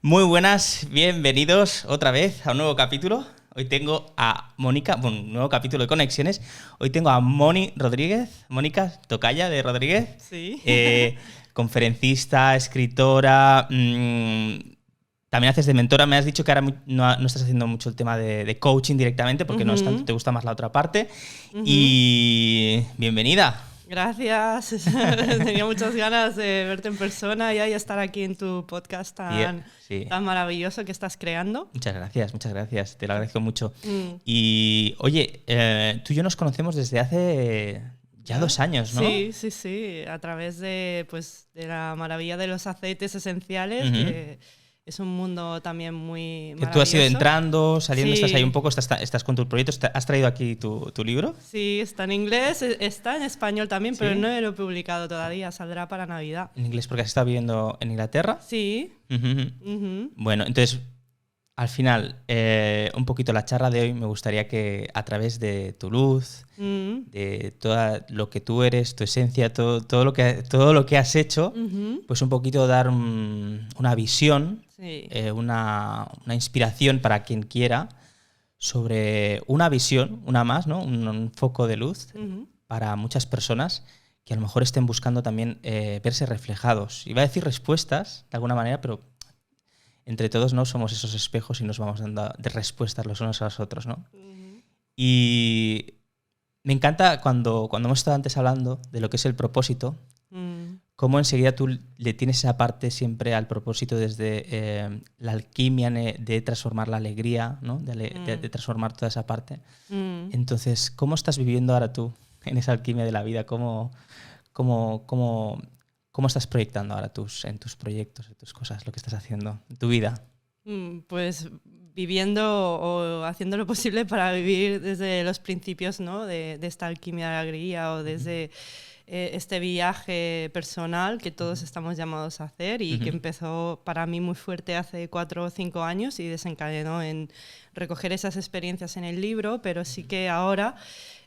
Muy buenas, bienvenidos otra vez a un nuevo capítulo. Hoy tengo a Mónica, bueno, un nuevo capítulo de Conexiones. Hoy tengo a Moni Rodríguez, Mónica Tocaya de Rodríguez, Sí. Conferencista, escritora, también haces de mentora. Me has dicho que ahora no estás haciendo mucho el tema de coaching directamente porque no es tanto, te gusta más la otra parte. Y bienvenida. Gracias. Tenía muchas ganas de verte en persona y estar aquí en tu podcast tan maravilloso que estás creando. Muchas gracias. Te lo agradezco mucho. Y oye, tú y yo nos conocemos desde hace ya 2 años, ¿no? Sí. A través de la maravilla de los aceites esenciales, que es un mundo también muy maravilloso. Que tú has ido entrando, saliendo, estás ahí un poco, estás con tus proyectos. ¿Has traído aquí tu libro? Sí, está en inglés, está en español también, pero no lo he publicado todavía, saldrá para Navidad. ¿En inglés porque has estado viviendo en Inglaterra? Sí. Bueno, entonces, al final, un poquito la charla de hoy me gustaría que a través de tu luz, de todo lo que tú eres, tu esencia, todo lo que has hecho, pues un poquito dar una visión, una inspiración para quien quiera sobre una visión, una más, ¿no? Un foco de luz para muchas personas que a lo mejor estén buscando también verse reflejados. Iba a decir respuestas, de alguna manera, pero entre todos no somos esos espejos y nos vamos dando de respuestas los unos a los otros, ¿no? Y me encanta cuando hemos estado antes hablando de lo que es el propósito, cómo enseguida tú le tienes esa parte siempre al propósito desde la alquimia de transformar la alegría, ¿no? de transformar toda esa parte. Entonces, ¿cómo estás viviendo ahora tú en esa alquimia de la vida? ¿Cómo estás proyectando ahora en tus proyectos, en tus cosas, lo que estás haciendo, en tu vida? Pues viviendo o haciendo lo posible para vivir desde los principios, ¿no? de esta alquimia de la alegría o desde este viaje personal que todos estamos llamados a hacer y que empezó para mí muy fuerte hace 4 o 5 años y desencadenó en recoger esas experiencias en el libro, pero sí que ahora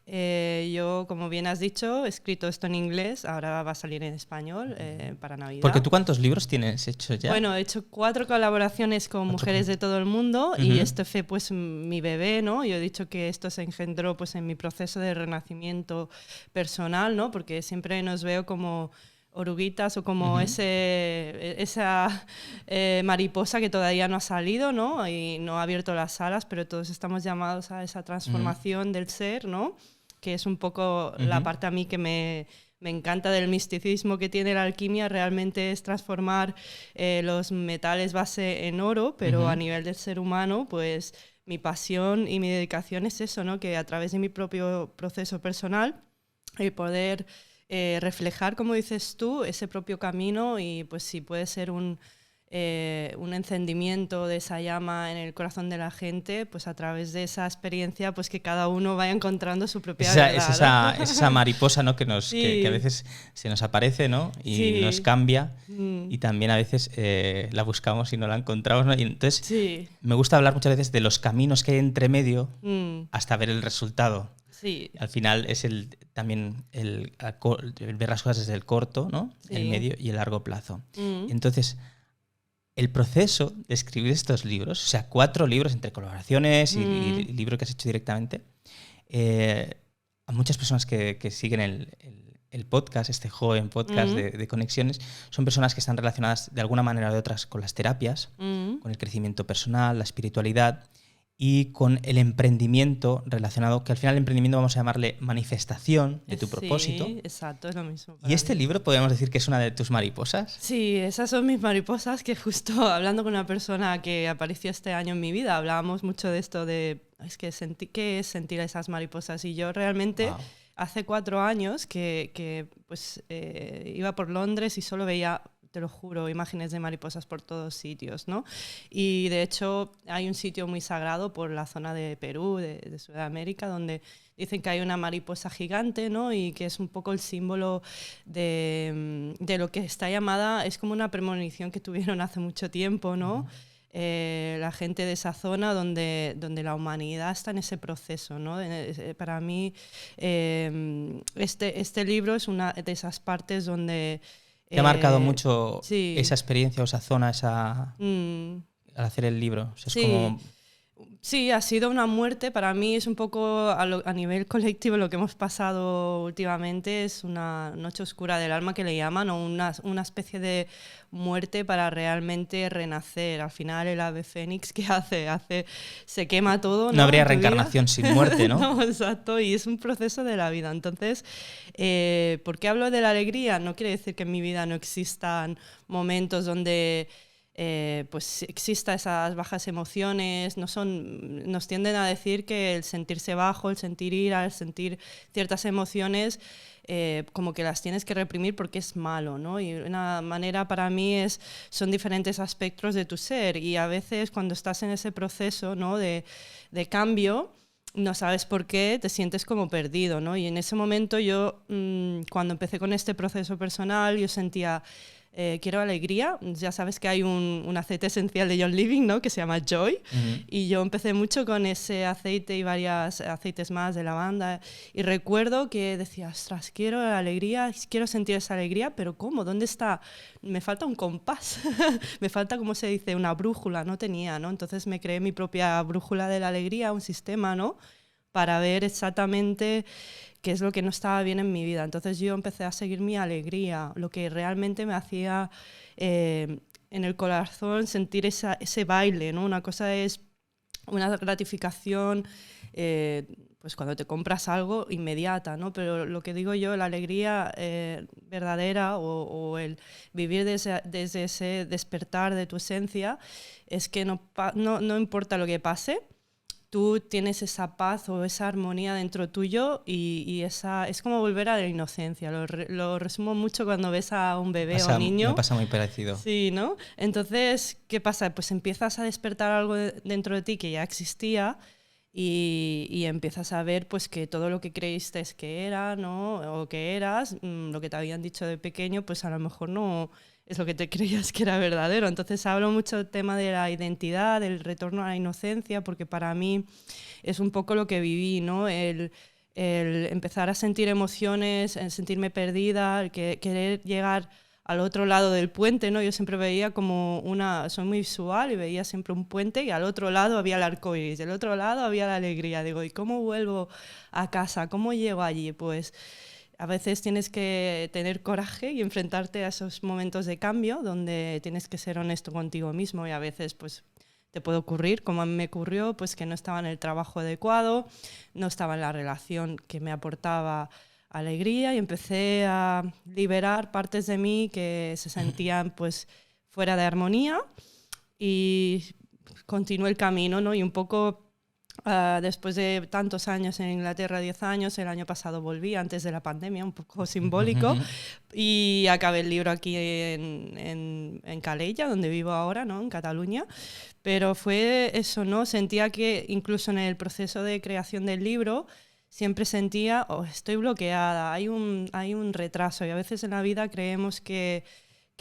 yo, como bien has dicho, he escrito esto en inglés, ahora va a salir en español para Navidad. Porque tú, ¿cuántos libros tienes hecho ya? Bueno, he hecho 4 colaboraciones con mujeres de todo el mundo y este fue pues mi bebé, ¿no? Yo he dicho que esto se engendró pues en mi proceso de renacimiento personal, ¿no? Porque siempre nos veo como oruguitas o como esa mariposa que todavía no ha salido, ¿no? Y no ha abierto las alas, pero todos estamos llamados a esa transformación del ser, ¿no? Que es un poco la parte a mí que me encanta del misticismo que tiene la alquimia, realmente es transformar los metales base en oro, pero a nivel del ser humano, pues mi pasión y mi dedicación es eso, ¿no? Que a través de mi propio proceso personal, el poder reflejar, como dices tú, ese propio camino y pues si puede ser un encendimiento de esa llama en el corazón de la gente, pues a través de esa experiencia, pues que cada uno vaya encontrando su propia verdad. Es esa mariposa, ¿no? que a veces se nos aparece, ¿no? Y nos cambia y también a veces la buscamos y no la encontramos, ¿no? Y entonces me gusta hablar muchas veces de los caminos que hay entre medio hasta ver el resultado. Sí. Al final es también el ver las cosas desde el corto, ¿no? El medio y el largo plazo. Entonces, el proceso de escribir estos libros, o sea, 4 libros entre colaboraciones y libro que has hecho directamente, a muchas personas que siguen el podcast, este joven podcast de Conexiones, son personas que están relacionadas de alguna manera o de otras con las terapias, con el crecimiento personal, la espiritualidad y con el emprendimiento relacionado, que al final el emprendimiento vamos a llamarle manifestación de tu propósito. Sí, exacto, es lo mismo. ¿Y este libro podemos decir que es una de tus mariposas? Sí, esas son mis mariposas, que justo hablando con una persona que apareció este año en mi vida, hablábamos mucho de esto de, ¿qué es sentir esas mariposas? Y yo realmente hace 4 años que pues, iba por Londres y solo veía, te lo juro, imágenes de mariposas por todos sitios, ¿no? Y de hecho hay un sitio muy sagrado por la zona de Perú, de Sudamérica, donde dicen que hay una mariposa gigante, ¿no? Y que es un poco el símbolo de lo que está llamada, es como una premonición que tuvieron hace mucho tiempo, ¿no? La gente de esa zona donde la humanidad está en ese proceso, ¿no? Para mí este libro es una de esas partes donde ¿Te ha marcado mucho sí. esa experiencia o esa zona, al hacer el libro? O sea, es sí. como... Sí, ha sido una muerte. Para mí es un poco a nivel colectivo lo que hemos pasado últimamente. Es una noche oscura del alma que le llaman, o una especie de muerte para realmente renacer. Al final el ave fénix, ¿qué hace? Se quema todo, ¿no? No habría reencarnación sin muerte, ¿no? No, exacto, y es un proceso de la vida. Entonces, ¿por qué hablo de la alegría? No quiere decir que en mi vida no existan momentos donde... pues exista esas bajas emociones, nos tienden a decir que el sentirse bajo, el sentir ira, el sentir ciertas emociones, como que las tienes que reprimir porque es malo, ¿no? Y una manera para mí son diferentes aspectos de tu ser, y a veces cuando estás en ese proceso, ¿no? de cambio, no sabes por qué, te sientes como perdido, ¿no? Y en ese momento yo, cuando empecé con este proceso personal, yo sentía... quiero alegría. Ya sabes que hay un aceite esencial de John Living, ¿no? Que se llama Joy. Y yo empecé mucho con ese aceite y varios aceites más de lavanda. Y recuerdo que decía, ostras, quiero alegría, quiero sentir esa alegría, pero ¿cómo? ¿Dónde está? Me falta un compás. Me falta, ¿cómo se dice? Una brújula. No tenía, ¿no? Entonces me creé mi propia brújula de la alegría, un sistema, ¿no? Para ver exactamente qué es lo que no estaba bien en mi vida. Entonces yo empecé a seguir mi alegría, lo que realmente me hacía en el corazón sentir ese baile, ¿no? Una cosa es una gratificación, pues cuando te compras algo, inmediata, ¿no? Pero lo que digo yo, la alegría verdadera o el vivir desde ese despertar de tu esencia, es que no importa lo que pase, tú tienes esa paz o esa armonía dentro tuyo, y es como volver a la inocencia. Lo resumo mucho cuando ves a un bebé o un niño. Me pasa muy parecido. Sí, ¿no? Entonces, ¿qué pasa? Pues empiezas a despertar algo dentro de ti que ya existía, y empiezas a ver pues que todo lo que creíste es que era, ¿no? O que eras, lo que te habían dicho de pequeño, pues a lo mejor no es lo que te creías que era verdadero. Entonces hablo mucho del tema de la identidad, del retorno a la inocencia, porque para mí es un poco lo que viví, ¿no? El empezar a sentir emociones, el sentirme perdida, el querer llegar al otro lado del puente, ¿no? Yo siempre veía soy muy visual, y veía siempre un puente, y al otro lado había el arco iris, del otro lado había la alegría. Digo, ¿y cómo vuelvo a casa? ¿Cómo llego allí? Pues a veces tienes que tener coraje y enfrentarte a esos momentos de cambio donde tienes que ser honesto contigo mismo, y a veces pues te puede ocurrir, como a mí me ocurrió, pues que no estaba en el trabajo adecuado, no estaba en la relación que me aportaba alegría, y empecé a liberar partes de mí que se sentían pues fuera de armonía, y continué el camino, ¿no? Y un poco después de tantos años en Inglaterra, 10 años, el año pasado volví, antes de la pandemia, un poco simbólico, y acabé el libro aquí en Calella, donde vivo ahora, ¿no? En Cataluña. Pero fue eso, ¿no? Sentía que incluso en el proceso de creación del libro siempre sentía, estoy bloqueada, hay un retraso, y a veces en la vida creemos que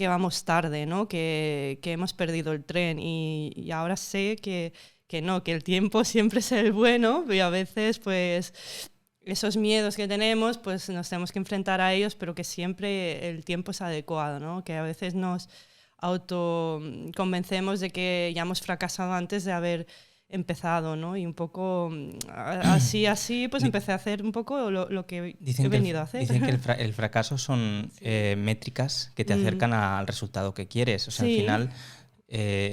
vamos tarde, ¿no? Que hemos perdido el tren, y ahora sé que no, que el tiempo siempre es el bueno, y a veces pues esos miedos que tenemos pues nos tenemos que enfrentar a ellos, pero que siempre el tiempo es adecuado, ¿no? Que a veces nos autoconvencemos de que ya hemos fracasado antes de haber empezado, ¿no? Y un poco así pues empecé a hacer un poco lo que he venido a hacer. Dicen que el fracaso son métricas que te acercan al resultado que quieres. O sea, sí. Al final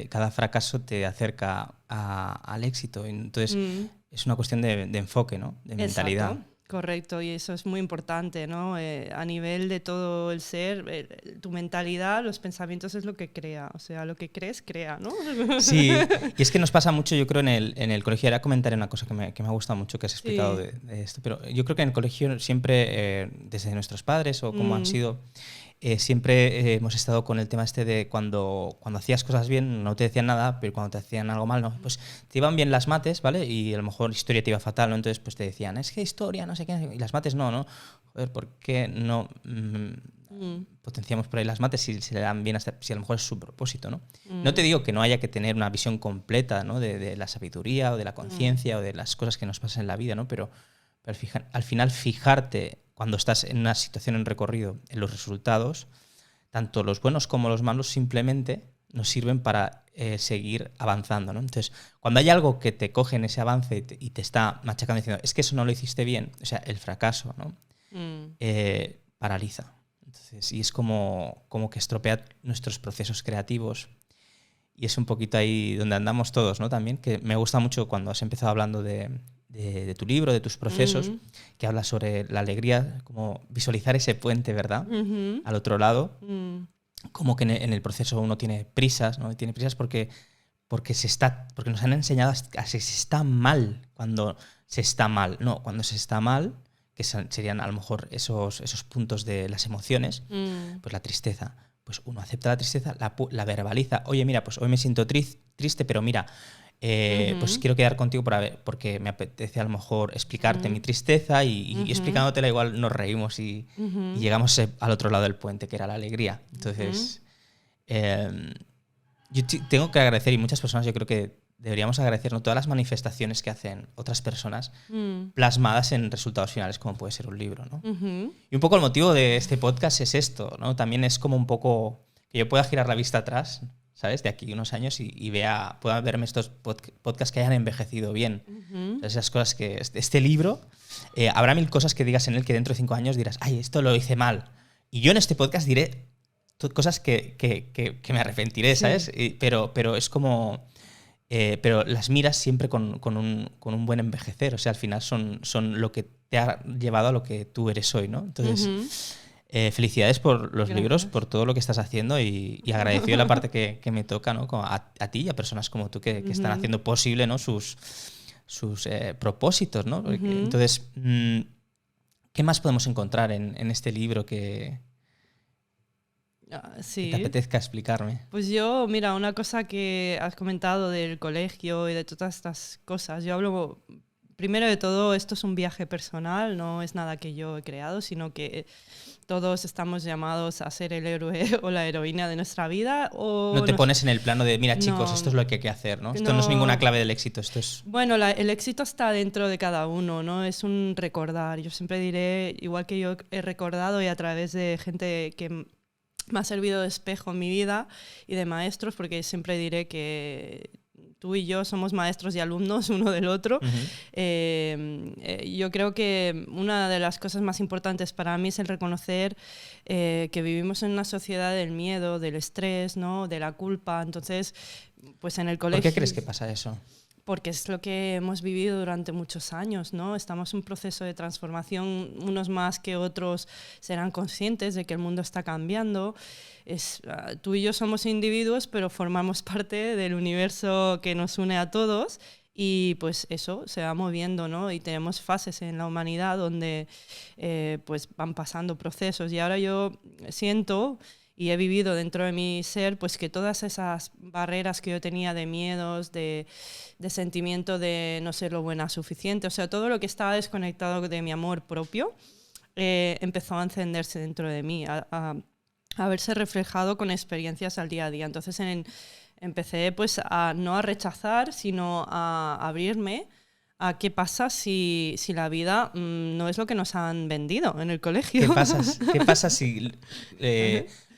cada fracaso te acerca al éxito. Entonces es una cuestión de enfoque, ¿no? De mentalidad. Exacto. Correcto, y eso es muy importante, ¿no? A nivel de todo el ser, tu mentalidad, los pensamientos es lo que crea, o sea, lo que crees, crea, ¿no? Sí, y es que nos pasa mucho, yo creo, en el colegio. Era comentar una cosa que me ha gustado mucho, que has explicado de esto, pero yo creo que en el colegio siempre, desde nuestros padres o como han sido, siempre hemos estado con el tema este de cuando hacías cosas bien no te decían nada, pero cuando te hacían algo mal, no, pues te iban bien las mates, ¿vale? Y a lo mejor historia te iba fatal, ¿no? Entonces pues te decían, es que historia, no sé qué, y las mates no. Joder, ¿por qué no potenciamos por ahí las mates si se le dan bien, si a lo mejor es su propósito, ¿no? No te digo que no haya que tener una visión completa, ¿no? de la sabiduría o de la conciencia o de las cosas que nos pasan en la vida, ¿no? Pero al final fijarte cuando estás en una situación en recorrido en los resultados tanto los buenos como los malos simplemente nos sirven para seguir avanzando, ¿no? Entonces, cuando hay algo que te coge en ese avance y te está machacando diciendo, es que eso no lo hiciste bien, o sea, el fracaso, ¿no? Paraliza. Entonces, y es como que estropea nuestros procesos creativos. Y es un poquito ahí donde andamos todos, ¿no? También, que me gusta mucho cuando has empezado hablando de tu libro, de tus procesos, que hablas sobre la alegría, como visualizar ese puente, ¿verdad? Al otro lado. Como que en el proceso uno tiene prisas, ¿no? Tiene prisas porque nos han enseñado a que se está mal cuando se está mal. No, cuando se está mal, que serían a lo mejor esos puntos de las emociones, pues la tristeza. Pues uno acepta la tristeza, la verbaliza. Oye, mira, pues hoy me siento triste, pero mira, pues quiero quedar contigo porque me apetece a lo mejor explicarte mi tristeza y explicándotela igual nos reímos y llegamos al otro lado del puente, que era la alegría. Entonces, yo tengo que agradecer, y muchas personas yo creo que deberíamos agradecer, ¿no?, todas las manifestaciones que hacen otras personas plasmadas en resultados finales, como puede ser un libro, ¿no? Y un poco el motivo de este podcast es esto, ¿no? También es como un poco que yo pueda girar la vista atrás, ¿sabes?, de aquí unos años y pueda verme estos podcasts que hayan envejecido bien. Esas cosas que este libro, habrá mil cosas que digas en él que dentro de 5 años dirás, ay, esto lo hice mal. Y yo en este podcast diré cosas que me arrepentiré, ¿sabes? Sí. Pero es como... pero las miras siempre con un buen envejecer. O sea, al final son lo que te ha llevado a lo que tú eres hoy, ¿no? Entonces, felicidades por los libros, por todo lo que estás haciendo y agradecido la parte que me toca, ¿no? A ti y a personas como tú que están haciendo posible, ¿no?, sus propósitos, ¿no? Entonces, ¿qué más podemos encontrar en este libro que te apetezca explicarme? Pues yo, mira, una cosa que has comentado del colegio y de todas estas cosas, yo hablo, primero de todo, esto es un viaje personal, no es nada que yo he creado, sino que todos estamos llamados a ser el héroe o la heroína de nuestra vida. No te pones en el plano de, mira, chicos, esto es lo que hay que hacer, ¿no? Esto no es ninguna clave del éxito, esto es... Bueno, el éxito está dentro de cada uno, ¿no? Es un recordar. Yo siempre diré, igual que yo he recordado y a través de gente que me ha servido de espejo en mi vida y de maestros, porque siempre diré que tú y yo somos maestros y alumnos uno del otro. Yo creo que una de las cosas más importantes para mí es el reconocer que vivimos en una sociedad del miedo, del estrés, ¿no?, de la culpa. Entonces, pues en el colegio... ¿Por qué crees que pasa eso? Porque es lo que hemos vivido durante muchos años, ¿no? Estamos en un proceso de transformación, unos más que otros serán conscientes de que el mundo está cambiando. Tú y yo somos individuos, pero formamos parte del universo que nos une a todos y pues eso se va moviendo, ¿no? Y tenemos fases en la humanidad donde pues van pasando procesos y ahora yo siento... Y he vivido dentro de mi ser pues que todas esas barreras que yo tenía de miedos, de sentimiento de no ser lo buena suficiente, o sea, todo lo que estaba desconectado de mi amor propio, empezó a encenderse dentro de mí, a verse reflejado con experiencias al día a día. Entonces empecé pues no a rechazar, sino a abrirme a qué pasa si la vida no es lo que nos han vendido en el colegio. ¿Qué pasa si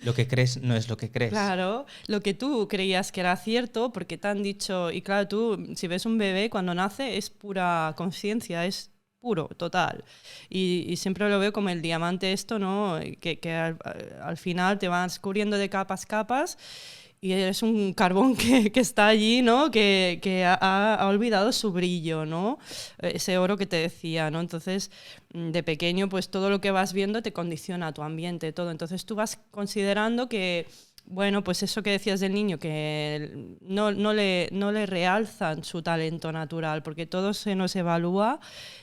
lo que crees no es lo que crees? Claro, lo que tú creías que era cierto, porque te han dicho... Y claro, tú, si ves un bebé cuando nace, es pura conciencia, es puro, total. Y siempre lo veo como el diamante esto, ¿no? Que al final te vas cubriendo de capas y eres un carbón que está allí, ¿no? Que ha olvidado su brillo, ¿no? Ese oro que te decía, ¿no? Entonces, de pequeño, pues todo lo que vas viendo te condiciona tu ambiente, todo. Entonces tú vas considerando que, bueno, pues eso que decías del niño, que no le realzan su talento natural, porque todo se nos evalúa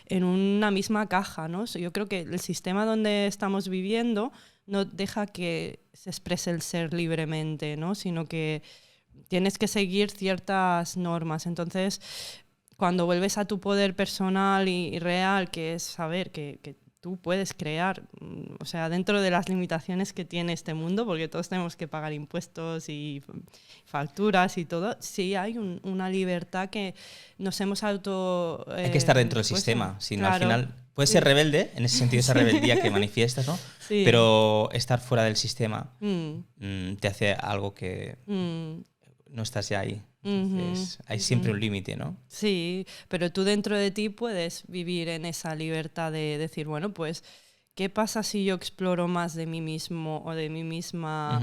en una misma caja, ¿no? Yo creo que el sistema donde estamos viviendo no deja que se exprese el ser libremente, ¿no? Sino que tienes que seguir ciertas normas. Entonces, cuando vuelves a tu poder personal y real, que es saber que tú puedes crear, o sea, dentro de las limitaciones que tiene este mundo, porque todos tenemos que pagar impuestos y facturas y todo, sí hay una libertad que nos hemos hay que estar dentro del sistema, si no, claro. Al final Puedes ser rebelde, en ese sentido, esa rebeldía que manifiestas, ¿no? Sí. Pero estar fuera del sistema te hace algo que no estás ya ahí. Entonces, hay siempre un límite, ¿no? Sí, pero tú dentro de ti puedes vivir en esa libertad de decir, bueno, pues, ¿qué pasa si yo exploro más de mí mismo o de mí misma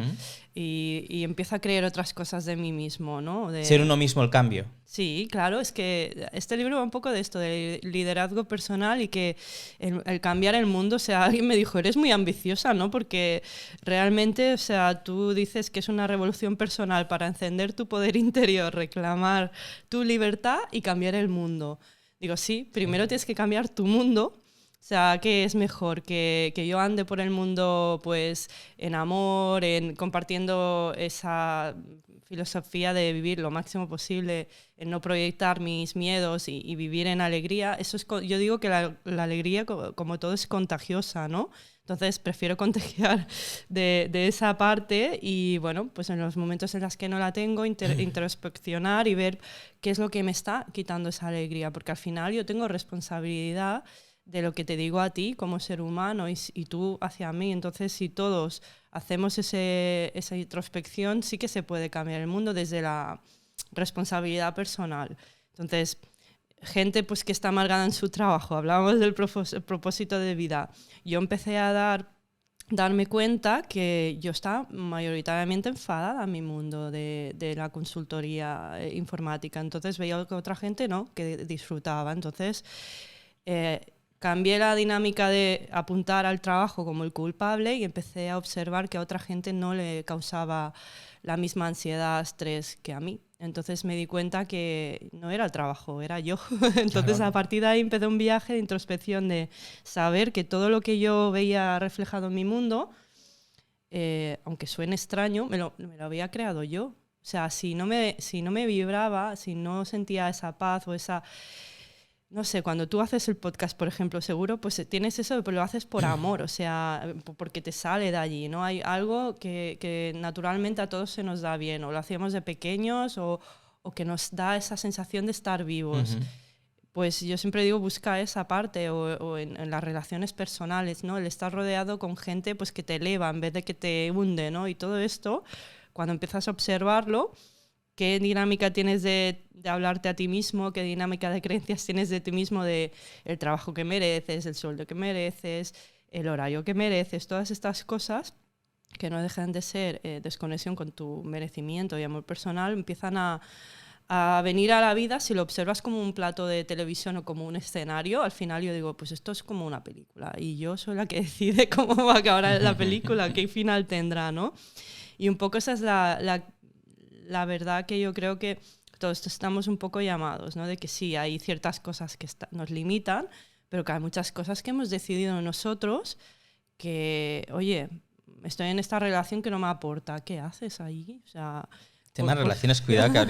y empiezo a creer otras cosas de mí mismo, ¿no? Ser uno mismo el cambio. Sí, claro, es que este libro va un poco de esto, de liderazgo personal y que el cambiar el mundo, o sea, alguien me dijo, eres muy ambiciosa, ¿no? Porque realmente, o sea, tú dices que es una revolución personal para encender tu poder interior, reclamar tu libertad y cambiar el mundo. Digo, sí, primero tienes que cambiar tu mundo. O sea, ¿qué es mejor? Que yo ande por el mundo pues en amor, compartiendo esa filosofía de vivir lo máximo posible, en no proyectar mis miedos y vivir en alegría. Eso es, yo digo que la alegría, como todo, es contagiosa, ¿no? Entonces prefiero contagiar de esa parte y, bueno, pues en los momentos en los que no la tengo, introspeccionar y ver qué es lo que me está quitando esa alegría, porque al final yo tengo responsabilidad de lo que te digo a ti como ser humano y tú hacia mí. Entonces, si todos hacemos esa introspección, sí que se puede cambiar el mundo desde la responsabilidad personal. Entonces, gente pues, que está amargada en su trabajo, hablábamos del propósito de vida. Yo empecé a darme cuenta que yo estaba mayoritariamente enfadada en mi mundo de la consultoría informática. Entonces, veía que otra gente no, que disfrutaba. Entonces, cambié la dinámica de apuntar al trabajo como el culpable y empecé a observar que a otra gente no le causaba la misma ansiedad, estrés que a mí. Entonces me di cuenta que no era el trabajo, era yo. Entonces claro. A partir de ahí empecé un viaje de introspección de saber que todo lo que yo veía reflejado en mi mundo, aunque suene extraño, me lo había creado yo. O sea, si no me vibraba, si no sentía esa paz o esa... No sé, cuando tú haces el podcast, por ejemplo, seguro, pues tienes eso, pero lo haces por amor, o sea, porque te sale de allí, ¿no? Hay algo que naturalmente a todos se nos da bien, o lo hacemos de pequeños, o que nos da esa sensación de estar vivos. Pues yo siempre digo, busca esa parte, o en las relaciones personales, ¿no? El estar rodeado con gente pues, que te eleva en vez de que te hunde, ¿no? Y todo esto, cuando empiezas a observarlo, qué dinámica tienes de hablarte a ti mismo, qué dinámica de creencias tienes de ti mismo, de el trabajo que mereces, el sueldo que mereces, el horario que mereces, todas estas cosas que no dejan de ser desconexión con tu merecimiento y amor personal, empiezan a venir a la vida. Si lo observas como un plato de televisión o como un escenario, al final yo digo, pues esto es como una película y yo soy la que decide cómo va a acabar la película, qué final tendrá, ¿no? Y un poco esa es la verdad que yo creo que todos estamos un poco llamados, ¿no? De que sí, hay ciertas cosas que nos limitan, pero que hay muchas cosas que hemos decidido nosotros que, oye, estoy en esta relación que no me aporta, ¿qué haces ahí? O sea... Tema de relaciones, cuidado, que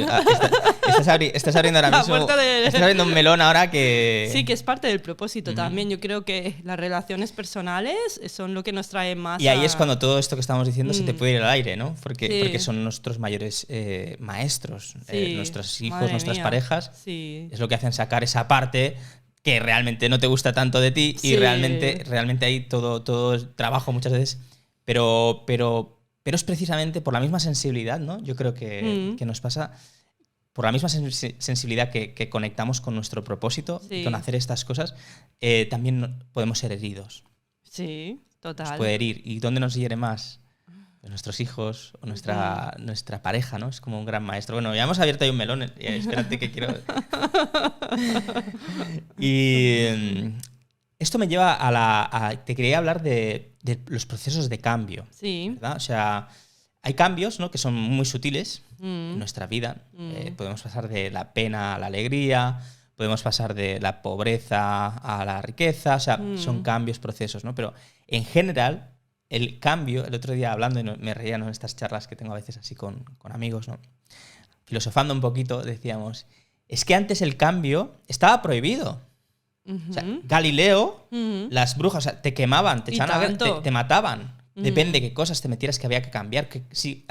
estás abriendo ahora mismo estás abriendo un melón ahora que... Sí, que es parte del propósito también. Yo creo que las relaciones personales son lo que nos trae más. Y ahí es cuando todo esto que estamos diciendo se te puede ir al aire, ¿no? Porque son nuestros mayores maestros, nuestros hijos, nuestras parejas. Sí. Es lo que hacen sacar esa parte que realmente no te gusta tanto de ti y realmente hay todo el trabajo muchas veces, pero es precisamente por la misma sensibilidad, ¿no? Yo creo que nos pasa por la misma sensibilidad que conectamos con nuestro propósito, con hacer estas cosas, también podemos ser heridos. Sí, total. Nos puede herir. ¿Y dónde nos hiere más? Pues nuestros hijos o nuestra pareja, ¿no? Es como un gran maestro. Bueno, ya hemos abierto ahí un melón. Espérate que quiero... Y... esto me lleva te quería hablar de los procesos de cambio, ¿verdad? O sea, hay cambios, ¿no? Que son muy sutiles en nuestra vida. Podemos pasar de la pena a la alegría, podemos pasar de la pobreza a la riqueza, o sea, son cambios, procesos, ¿no? Pero en general, el cambio, el otro día hablando, y me reía, ¿no? En estas charlas que tengo a veces así con amigos, ¿no? Filosofando un poquito, decíamos, es que antes el cambio estaba prohibido. O sea, Galileo, las brujas, o sea, te quemaban, te echaban te mataban. Depende de qué cosas te metieras que había que cambiar. Que si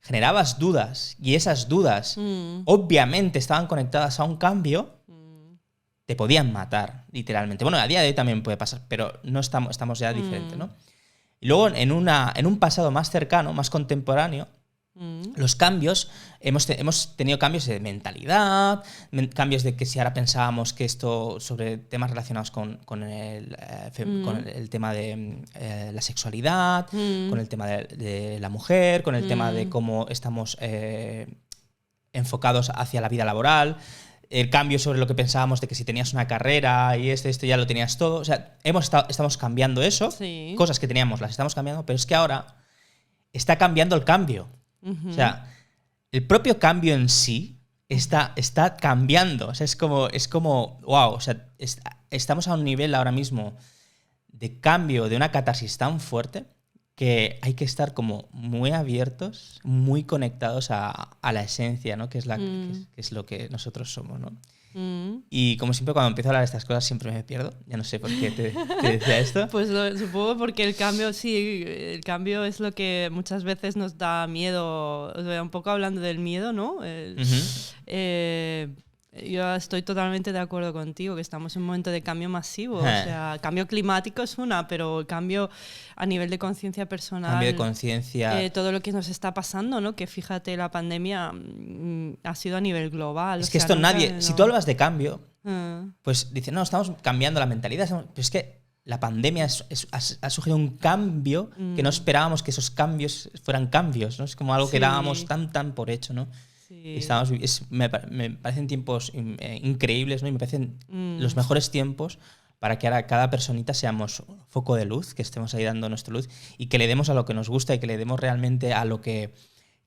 generabas dudas y esas dudas obviamente estaban conectadas a un cambio, te podían matar, literalmente. Bueno, a día de hoy también puede pasar, pero no estamos ya diferentes, ¿no? Y luego, en un pasado más cercano, más contemporáneo, los cambios, hemos tenido cambios de mentalidad, cambios de que si ahora pensábamos que esto sobre temas relacionados con el tema de la sexualidad, con el tema de la mujer, con el tema de cómo estamos enfocados hacia la vida laboral, el cambio sobre lo que pensábamos de que si tenías una carrera y esto ya lo tenías todo. O sea, estamos cambiando eso, sí. Cosas que teníamos las estamos cambiando, pero es que ahora está cambiando el cambio. O sea, el propio cambio en sí está cambiando. O sea, es como wow. O sea, estamos a un nivel ahora mismo de cambio, de una catarsis tan fuerte que hay que estar como muy abiertos, muy conectados a la esencia, ¿no? Que es lo que nosotros somos, ¿no? Y como siempre, cuando empiezo a hablar de estas cosas siempre me pierdo. Ya no sé por qué te decía esto. Pues supongo porque el cambio es lo que muchas veces nos da miedo. O sea, un poco hablando del miedo, ¿no? Yo estoy totalmente de acuerdo contigo, que estamos en un momento de cambio masivo. O sea, cambio climático es pero el cambio a nivel de conciencia personal. Cambio de conciencia. Todo lo que nos está pasando, ¿no? Que fíjate, la pandemia ha sido a nivel global. Es que esto si tú hablas de cambio, pues dicen, no, estamos cambiando la mentalidad. Pero es que la pandemia ha surgido un cambio que no esperábamos que esos cambios fueran cambios, ¿no? Es como algo que dábamos tan por hecho, ¿no? Sí. Me parecen tiempos increíbles, ¿no? Y me parecen los mejores tiempos para que ahora cada personita seamos foco de luz, que estemos ahí dando nuestra luz y que le demos a lo que nos gusta y que le demos realmente a lo que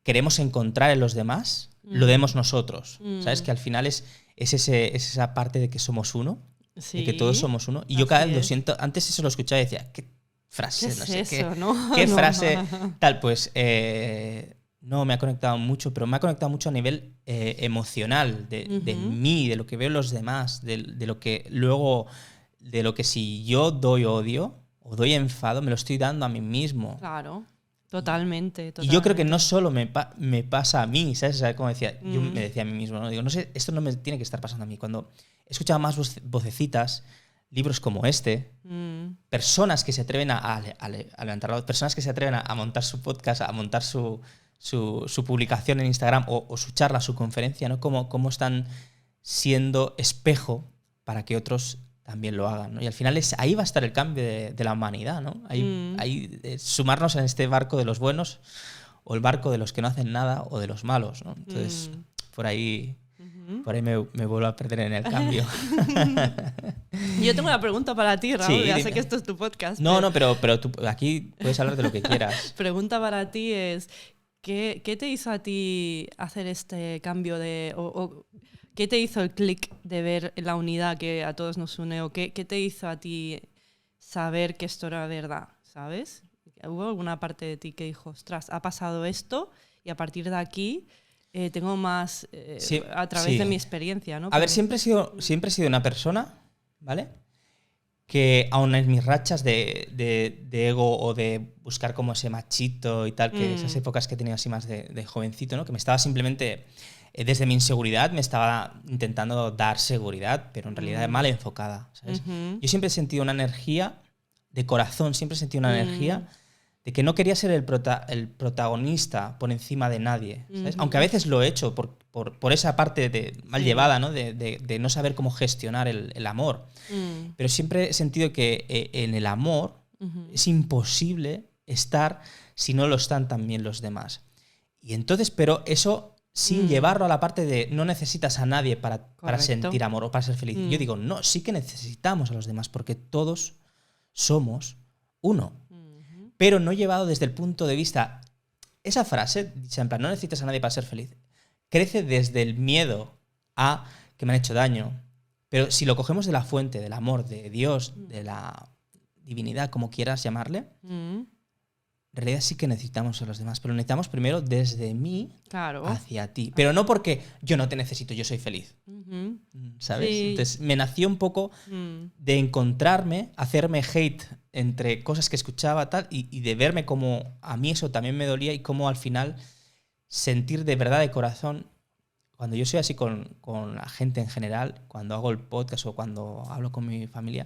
queremos encontrar en los demás, lo demos nosotros. ¿Sabes? Que al final es esa parte de que somos uno, de que todos somos uno. Y yo cada vez lo siento. Antes eso lo escuchaba y decía, ¿qué frase? ¿Qué no es sé eso, qué. ¿no? ¿Qué frase? Tal, pues... no me ha conectado mucho, pero me ha conectado mucho a nivel emocional, de mí, de lo que veo en los demás, de lo que luego, de lo que si yo doy odio o doy enfado, me lo estoy dando a mí mismo. Claro, totalmente. Y yo creo que no solo me pasa a mí, ¿sabes? O sea, como decía, yo me decía a mí mismo, ¿no? Digo, no sé, esto no me tiene que estar pasando a mí. Cuando he escuchado más vocecitas, libros como personas que se atreven a levantar la voz, personas que se atreven a montar su podcast, a montar su publicación en Instagram o su charla, su conferencia, ¿no? Cómo están siendo espejo para que otros también lo hagan, ¿no? Y al final ahí va a estar el cambio de la humanidad, ¿no? Ahí sumarnos en este barco de los buenos o el barco de los que no hacen nada o de los malos, ¿no? Entonces, por ahí me vuelvo a perder en el cambio. Yo tengo una pregunta para ti, Raúl. Sí, ya dime. sé que esto es tu podcast. No, pero tú aquí puedes hablar de lo que quieras. Pregunta para ti es... ¿Qué te hizo a ti hacer este cambio o qué te hizo el clic de ver la unidad que a todos nos une? ¿O qué te hizo a ti saber que esto era verdad? ¿Sabes? ¿Hubo alguna parte de ti que dijo, ostras, ha pasado esto y a partir de aquí tengo más a través de mi experiencia, ¿no? A ver, siempre he sido una persona, ¿vale? Que aun en mis rachas de ego o de buscar como ese machito y tal, que esas épocas que he tenido así más de jovencito, ¿no? Que me estaba simplemente, desde mi inseguridad, me estaba intentando dar seguridad, pero en realidad mal enfocada, ¿sabes? Yo siempre he sentido una energía de corazón, siempre he sentido una energía de que no quería ser el protagonista por encima de nadie, ¿sabes? Aunque a veces lo he hecho por esa parte mal llevada, ¿no? De no saber cómo gestionar el amor. Pero siempre he sentido que en el amor es imposible estar si no lo están también los demás. Y entonces, pero eso sin llevarlo a la parte de no necesitas a nadie para sentir amor o para ser feliz. Yo digo, no, sí que necesitamos a los demás porque todos somos uno. Pero no llevado desde el punto de vista... Esa frase, dicha en plan, no necesitas a nadie para ser feliz, crece desde el miedo a que me han hecho daño. Pero si lo cogemos de la fuente, del amor, de Dios, de la divinidad, como quieras llamarle, en realidad sí que necesitamos a los demás. Pero necesitamos primero desde mí hacia ti. Pero no porque yo no te necesito, yo soy feliz. ¿Sabes? Sí. Entonces me nació un poco de encontrarme, hacerme hate entre cosas que escuchaba tal, y de verme como a mí eso también me dolía y cómo al final sentir de verdad de corazón cuando yo soy así con la gente en general, cuando hago el podcast o cuando hablo con mi familia,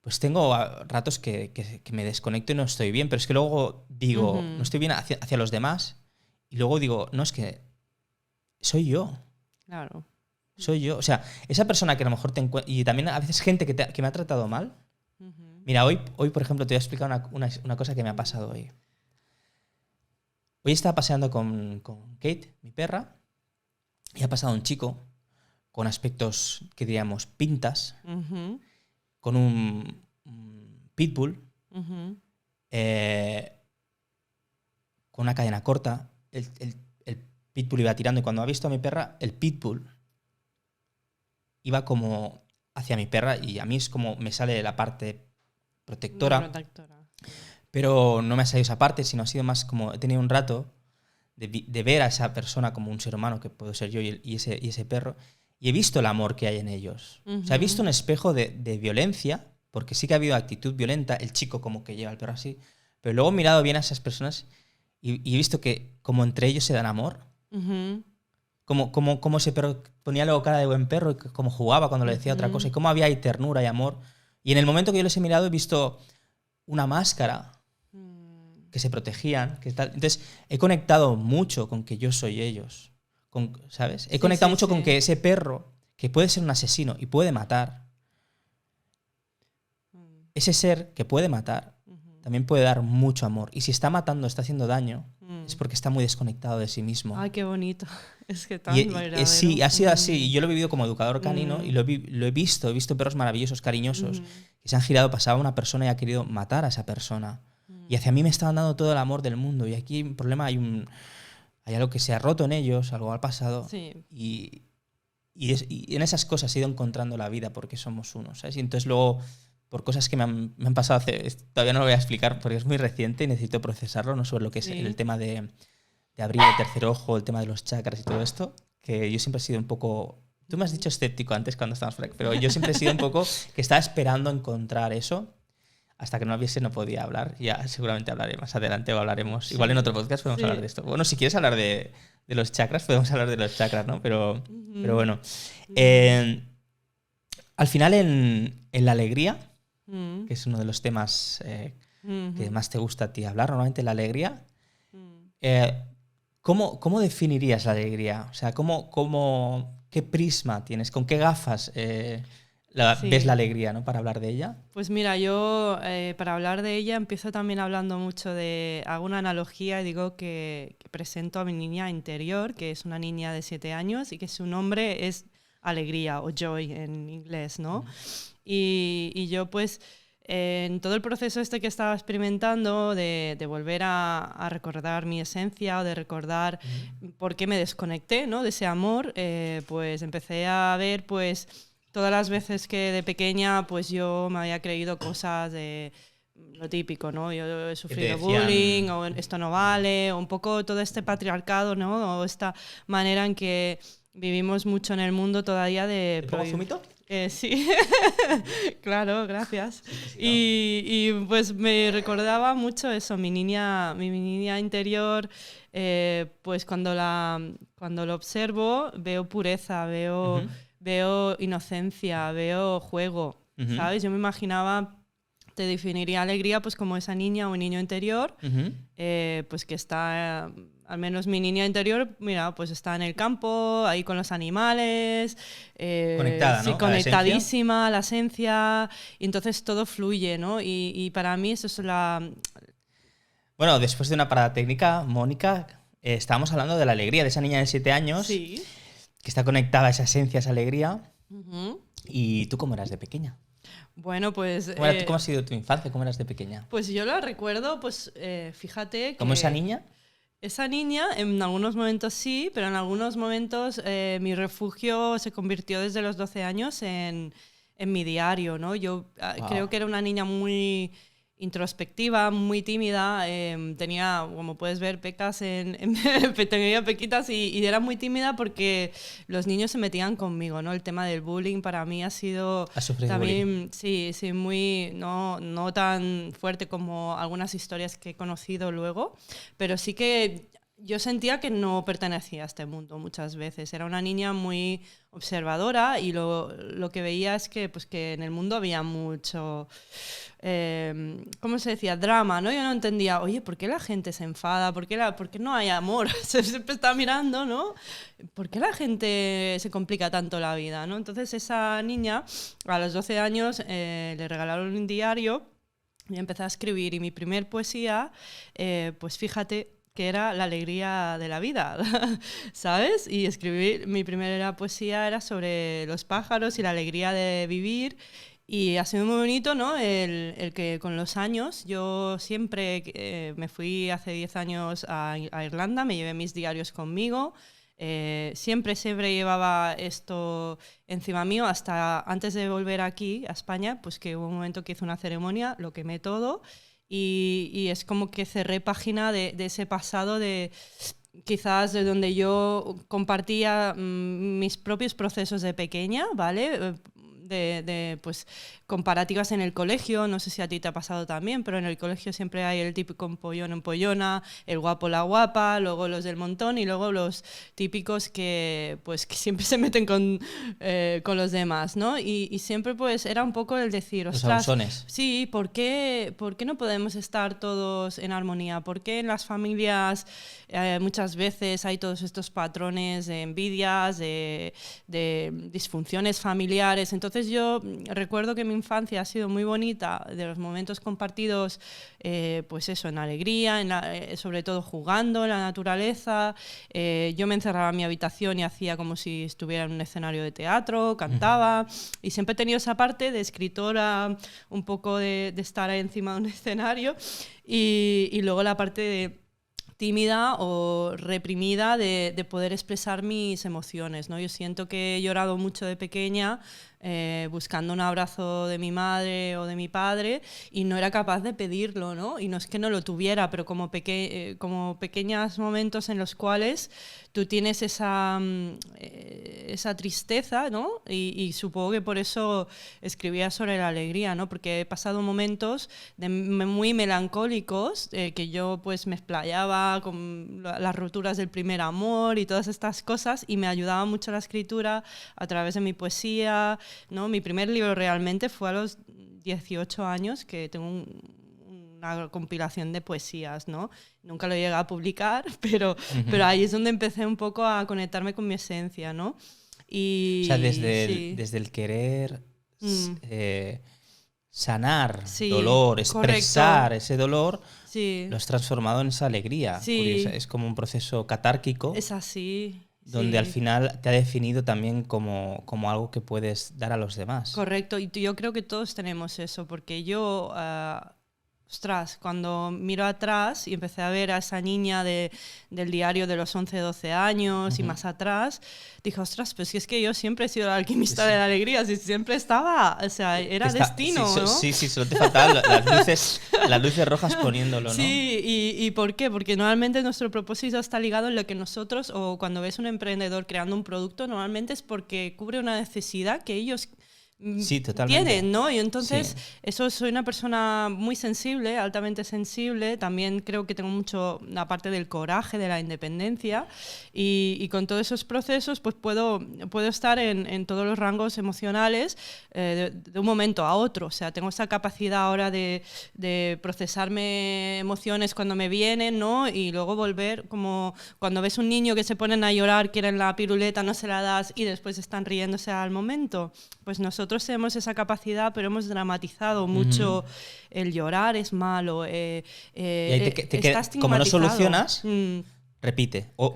pues tengo ratos que me desconecto y no estoy bien, pero es que luego digo, no estoy bien hacia los demás y luego digo, no, es que soy yo. Claro. Soy yo. O sea, esa persona que a lo mejor te encuentra... Y también a veces gente que me ha tratado mal. Mira, hoy, por ejemplo, te voy a explicar una cosa que me ha pasado hoy. Hoy estaba paseando con Kate, mi perra, y ha pasado un chico con aspectos que diríamos pintas, con un pitbull, con una cadena corta. El pitbull iba tirando y cuando ha visto a mi perra, el pitbull iba como hacia mi perra y a mí es como me sale la parte protectora. Pero no me ha salido esa parte, sino ha sido más como he tenido un rato de ver a esa persona como un ser humano, que puedo ser yo y ese perro, y he visto el amor que hay en ellos. O sea, he visto un espejo de violencia, porque sí que ha habido actitud violenta, el chico como que lleva al perro así, pero luego he mirado bien a esas personas y he visto que como entre ellos se dan amor. Como ese perro ponía luego cara de buen perro y como jugaba cuando le decía otra cosa y cómo había ahí ternura y amor. Y en el momento que yo les he mirado he visto una máscara que se protegían. Entonces he conectado mucho con que yo soy ellos. ¿Sabes? He conectado mucho con que ese perro, que puede ser un asesino y puede matar, ese ser que puede matar, también puede dar mucho amor. Y si está matando, está haciendo daño, es porque está muy desconectado de sí mismo. Ay, qué bonito. Es que tan verdadero. Sí, ha sido así. Y yo lo he vivido como educador canino y lo he visto perros maravillosos, cariñosos, que se han girado, pasaba una persona y ha querido matar a esa persona. Y hacia mí me estaban dando todo el amor del mundo. Y aquí el problema hay algo que se ha roto en ellos, algo al pasado. Sí. Y en esas cosas he ido encontrando la vida porque somos uno, ¿sabes? Y entonces luego, por cosas que me han pasado todavía no lo voy a explicar porque es muy reciente y necesito procesarlo, ¿no? Sobre lo que es el tema de abrir el tercer ojo, el tema de los chakras y todo esto, que yo siempre he sido un poco... Tú me has dicho escéptico antes cuando estábamos por aquí, pero yo siempre he sido un poco que estaba esperando encontrar eso. Hasta que no hubiese no podía hablar. Ya seguramente hablaré más adelante o hablaremos. Sí. Igual en otro podcast podemos hablar de esto. Bueno, si quieres hablar de los chakras, podemos hablar de los chakras, ¿no? Pero bueno. Al final en la alegría, que es uno de los temas que más te gusta a ti hablar, normalmente la alegría, ¿cómo definirías la alegría? O sea, ¿qué prisma tienes? ¿Con qué gafas ves la alegría, ¿no? Para hablar de ella. Pues mira, yo para hablar de ella empiezo también hablando mucho hago una analogía y digo que presento a mi niña interior, que es una niña de 7 años y que su nombre es alegría o joy en inglés, ¿no? Y yo pues en todo el proceso que estaba experimentando de volver a recordar mi esencia o de recordar por qué me desconecté, ¿no? De ese amor, pues empecé a ver pues todas las veces que de pequeña pues yo me había creído cosas de lo típico, ¿no? Yo he sufrido bullying, o esto no vale, o un poco todo este patriarcado, ¿no? O esta manera en que vivimos mucho en el mundo todavía de... ¿Te pongo zumito? Sí, claro, gracias. Y pues me recordaba mucho eso, mi niña interior, pues cuando lo observo veo pureza, veo inocencia, veo juego, ¿sabes? Yo me imaginaba, te definiría alegría pues como esa niña o niño interior, pues que está, al menos mi niña interior, mira, pues está en el campo, ahí con los animales, conectada, ¿no? Sí, conectadísima a la esencia, y entonces todo fluye, ¿no? Y para mí eso es Bueno, después de una parada técnica, Mónica, estábamos hablando de la alegría de esa niña de 7 años. Sí. Que está conectada a esa esencia, a esa alegría. ¿Y tú cómo eras de pequeña? Bueno, pues... ¿Cómo ha sido tu infancia? ¿Cómo eras de pequeña? Pues yo la recuerdo, pues fíjate que... ¿Cómo esa niña? Esa niña, en algunos momentos sí, pero en algunos momentos mi refugio se convirtió desde los 12 años en mi diario, ¿no? Yo creo que era una niña muy introspectiva, muy tímida, tenía, como puedes ver, pecas tenía pequitas y era muy tímida porque los niños se metían conmigo, ¿no? El tema del bullying para mí ha sido también, sí, muy, no tan fuerte como algunas historias que he conocido luego, pero sí que yo sentía que no pertenecía a este mundo muchas veces. Era una niña muy observadora y lo que veía es que, pues, que en el mundo había mucho, ¿cómo se decía? Drama, ¿no? Yo no entendía, oye, ¿por qué la gente se enfada? ¿Por qué no hay amor? Siempre está mirando, ¿no? ¿Por qué la gente se complica tanto la vida, ¿no? Entonces esa niña, a los 12 años, le regalaron un diario y empecé a escribir. Y mi primer poesía, pues fíjate, que era la alegría de la vida, ¿sabes? Y escribir, mi primera poesía era sobre los pájaros y la alegría de vivir. Y ha sido muy bonito, ¿no? El que con los años, yo siempre me fui hace 10 años a Irlanda, me llevé mis diarios conmigo. Siempre llevaba esto encima mío hasta antes de volver aquí a España, pues que hubo un momento que hice una ceremonia, lo quemé todo. Y es como que cerré página de ese pasado de quizás de donde yo compartía mis propios procesos de pequeña, ¿vale? Pues comparativas en el colegio, no sé si a ti te ha pasado también, pero en el colegio siempre hay el típico empollón, empollona, el guapo, la guapa, luego los del montón y luego los típicos que siempre se meten con los demás, ¿no? Y siempre pues era un poco el decir, ostras, sí, ¿por qué no podemos estar todos en armonía? ¿Por qué en las familias muchas veces hay todos estos patrones de envidias, de disfunciones familiares? Entonces yo recuerdo que mi infancia ha sido muy bonita, de los momentos compartidos, pues eso, en alegría, sobre todo jugando en la naturaleza. Yo me encerraba en mi habitación y hacía como si estuviera en un escenario de teatro, cantaba, y siempre he tenido esa parte de escritora, un poco de estar ahí encima de un escenario, y luego la parte de tímida o reprimida de poder expresar mis emociones, ¿no? Yo siento que he llorado mucho de pequeña buscando un abrazo de mi madre o de mi padre y no era capaz de pedirlo, ¿no? Y no es que no lo tuviera, pero como pequeños momentos en los cuales tú tienes esa tristeza, ¿no? Y supongo que por eso escribía sobre la alegría, ¿no? Porque he pasado momentos muy melancólicos que yo pues me explayaba con las roturas del primer amor y todas estas cosas y me ayudaba mucho la escritura a través de mi poesía, ¿no? Mi primer libro realmente fue a los 18 años, que tengo una compilación de poesías, ¿no? Nunca lo llegué a publicar, pero ahí es donde empecé un poco a conectarme con mi esencia, ¿no? Y, o sea, desde el querer sanar dolor, expresar ese dolor, lo has transformado en esa alegría. Sí. Es como un proceso catárquico. Es así. Donde al final te ha definido también como algo que puedes dar a los demás. Correcto, y yo creo que todos tenemos eso, porque yo, ostras, cuando miro atrás y empecé a ver a esa niña del diario de los 11, 12 años y más atrás, dije, ostras, pues es que yo siempre he sido la alquimista de la alegría, si siempre estaba, o sea, era destino, ¿no? Sí, solo te faltaban las luces rojas poniéndolo, ¿no? Sí, ¿y por qué? Porque normalmente nuestro propósito está ligado en lo que nosotros, o cuando ves un emprendedor creando un producto, normalmente es porque cubre una necesidad que ellos tienen, ¿no? Y entonces eso, soy una persona muy sensible, altamente sensible, también creo que tengo mucho la parte del coraje, de la independencia y con todos esos procesos pues puedo estar en todos los rangos emocionales de un momento a otro, o sea, tengo esa capacidad ahora de procesarme emociones cuando me vienen, ¿no? Y luego volver, como cuando ves un niño que se ponen a llorar, quieren la piruleta, no se la das y después están riéndose al momento, pues nosotros tenemos esa capacidad, pero hemos dramatizado mucho el llorar es malo. Y ahí como no solucionas, repite. O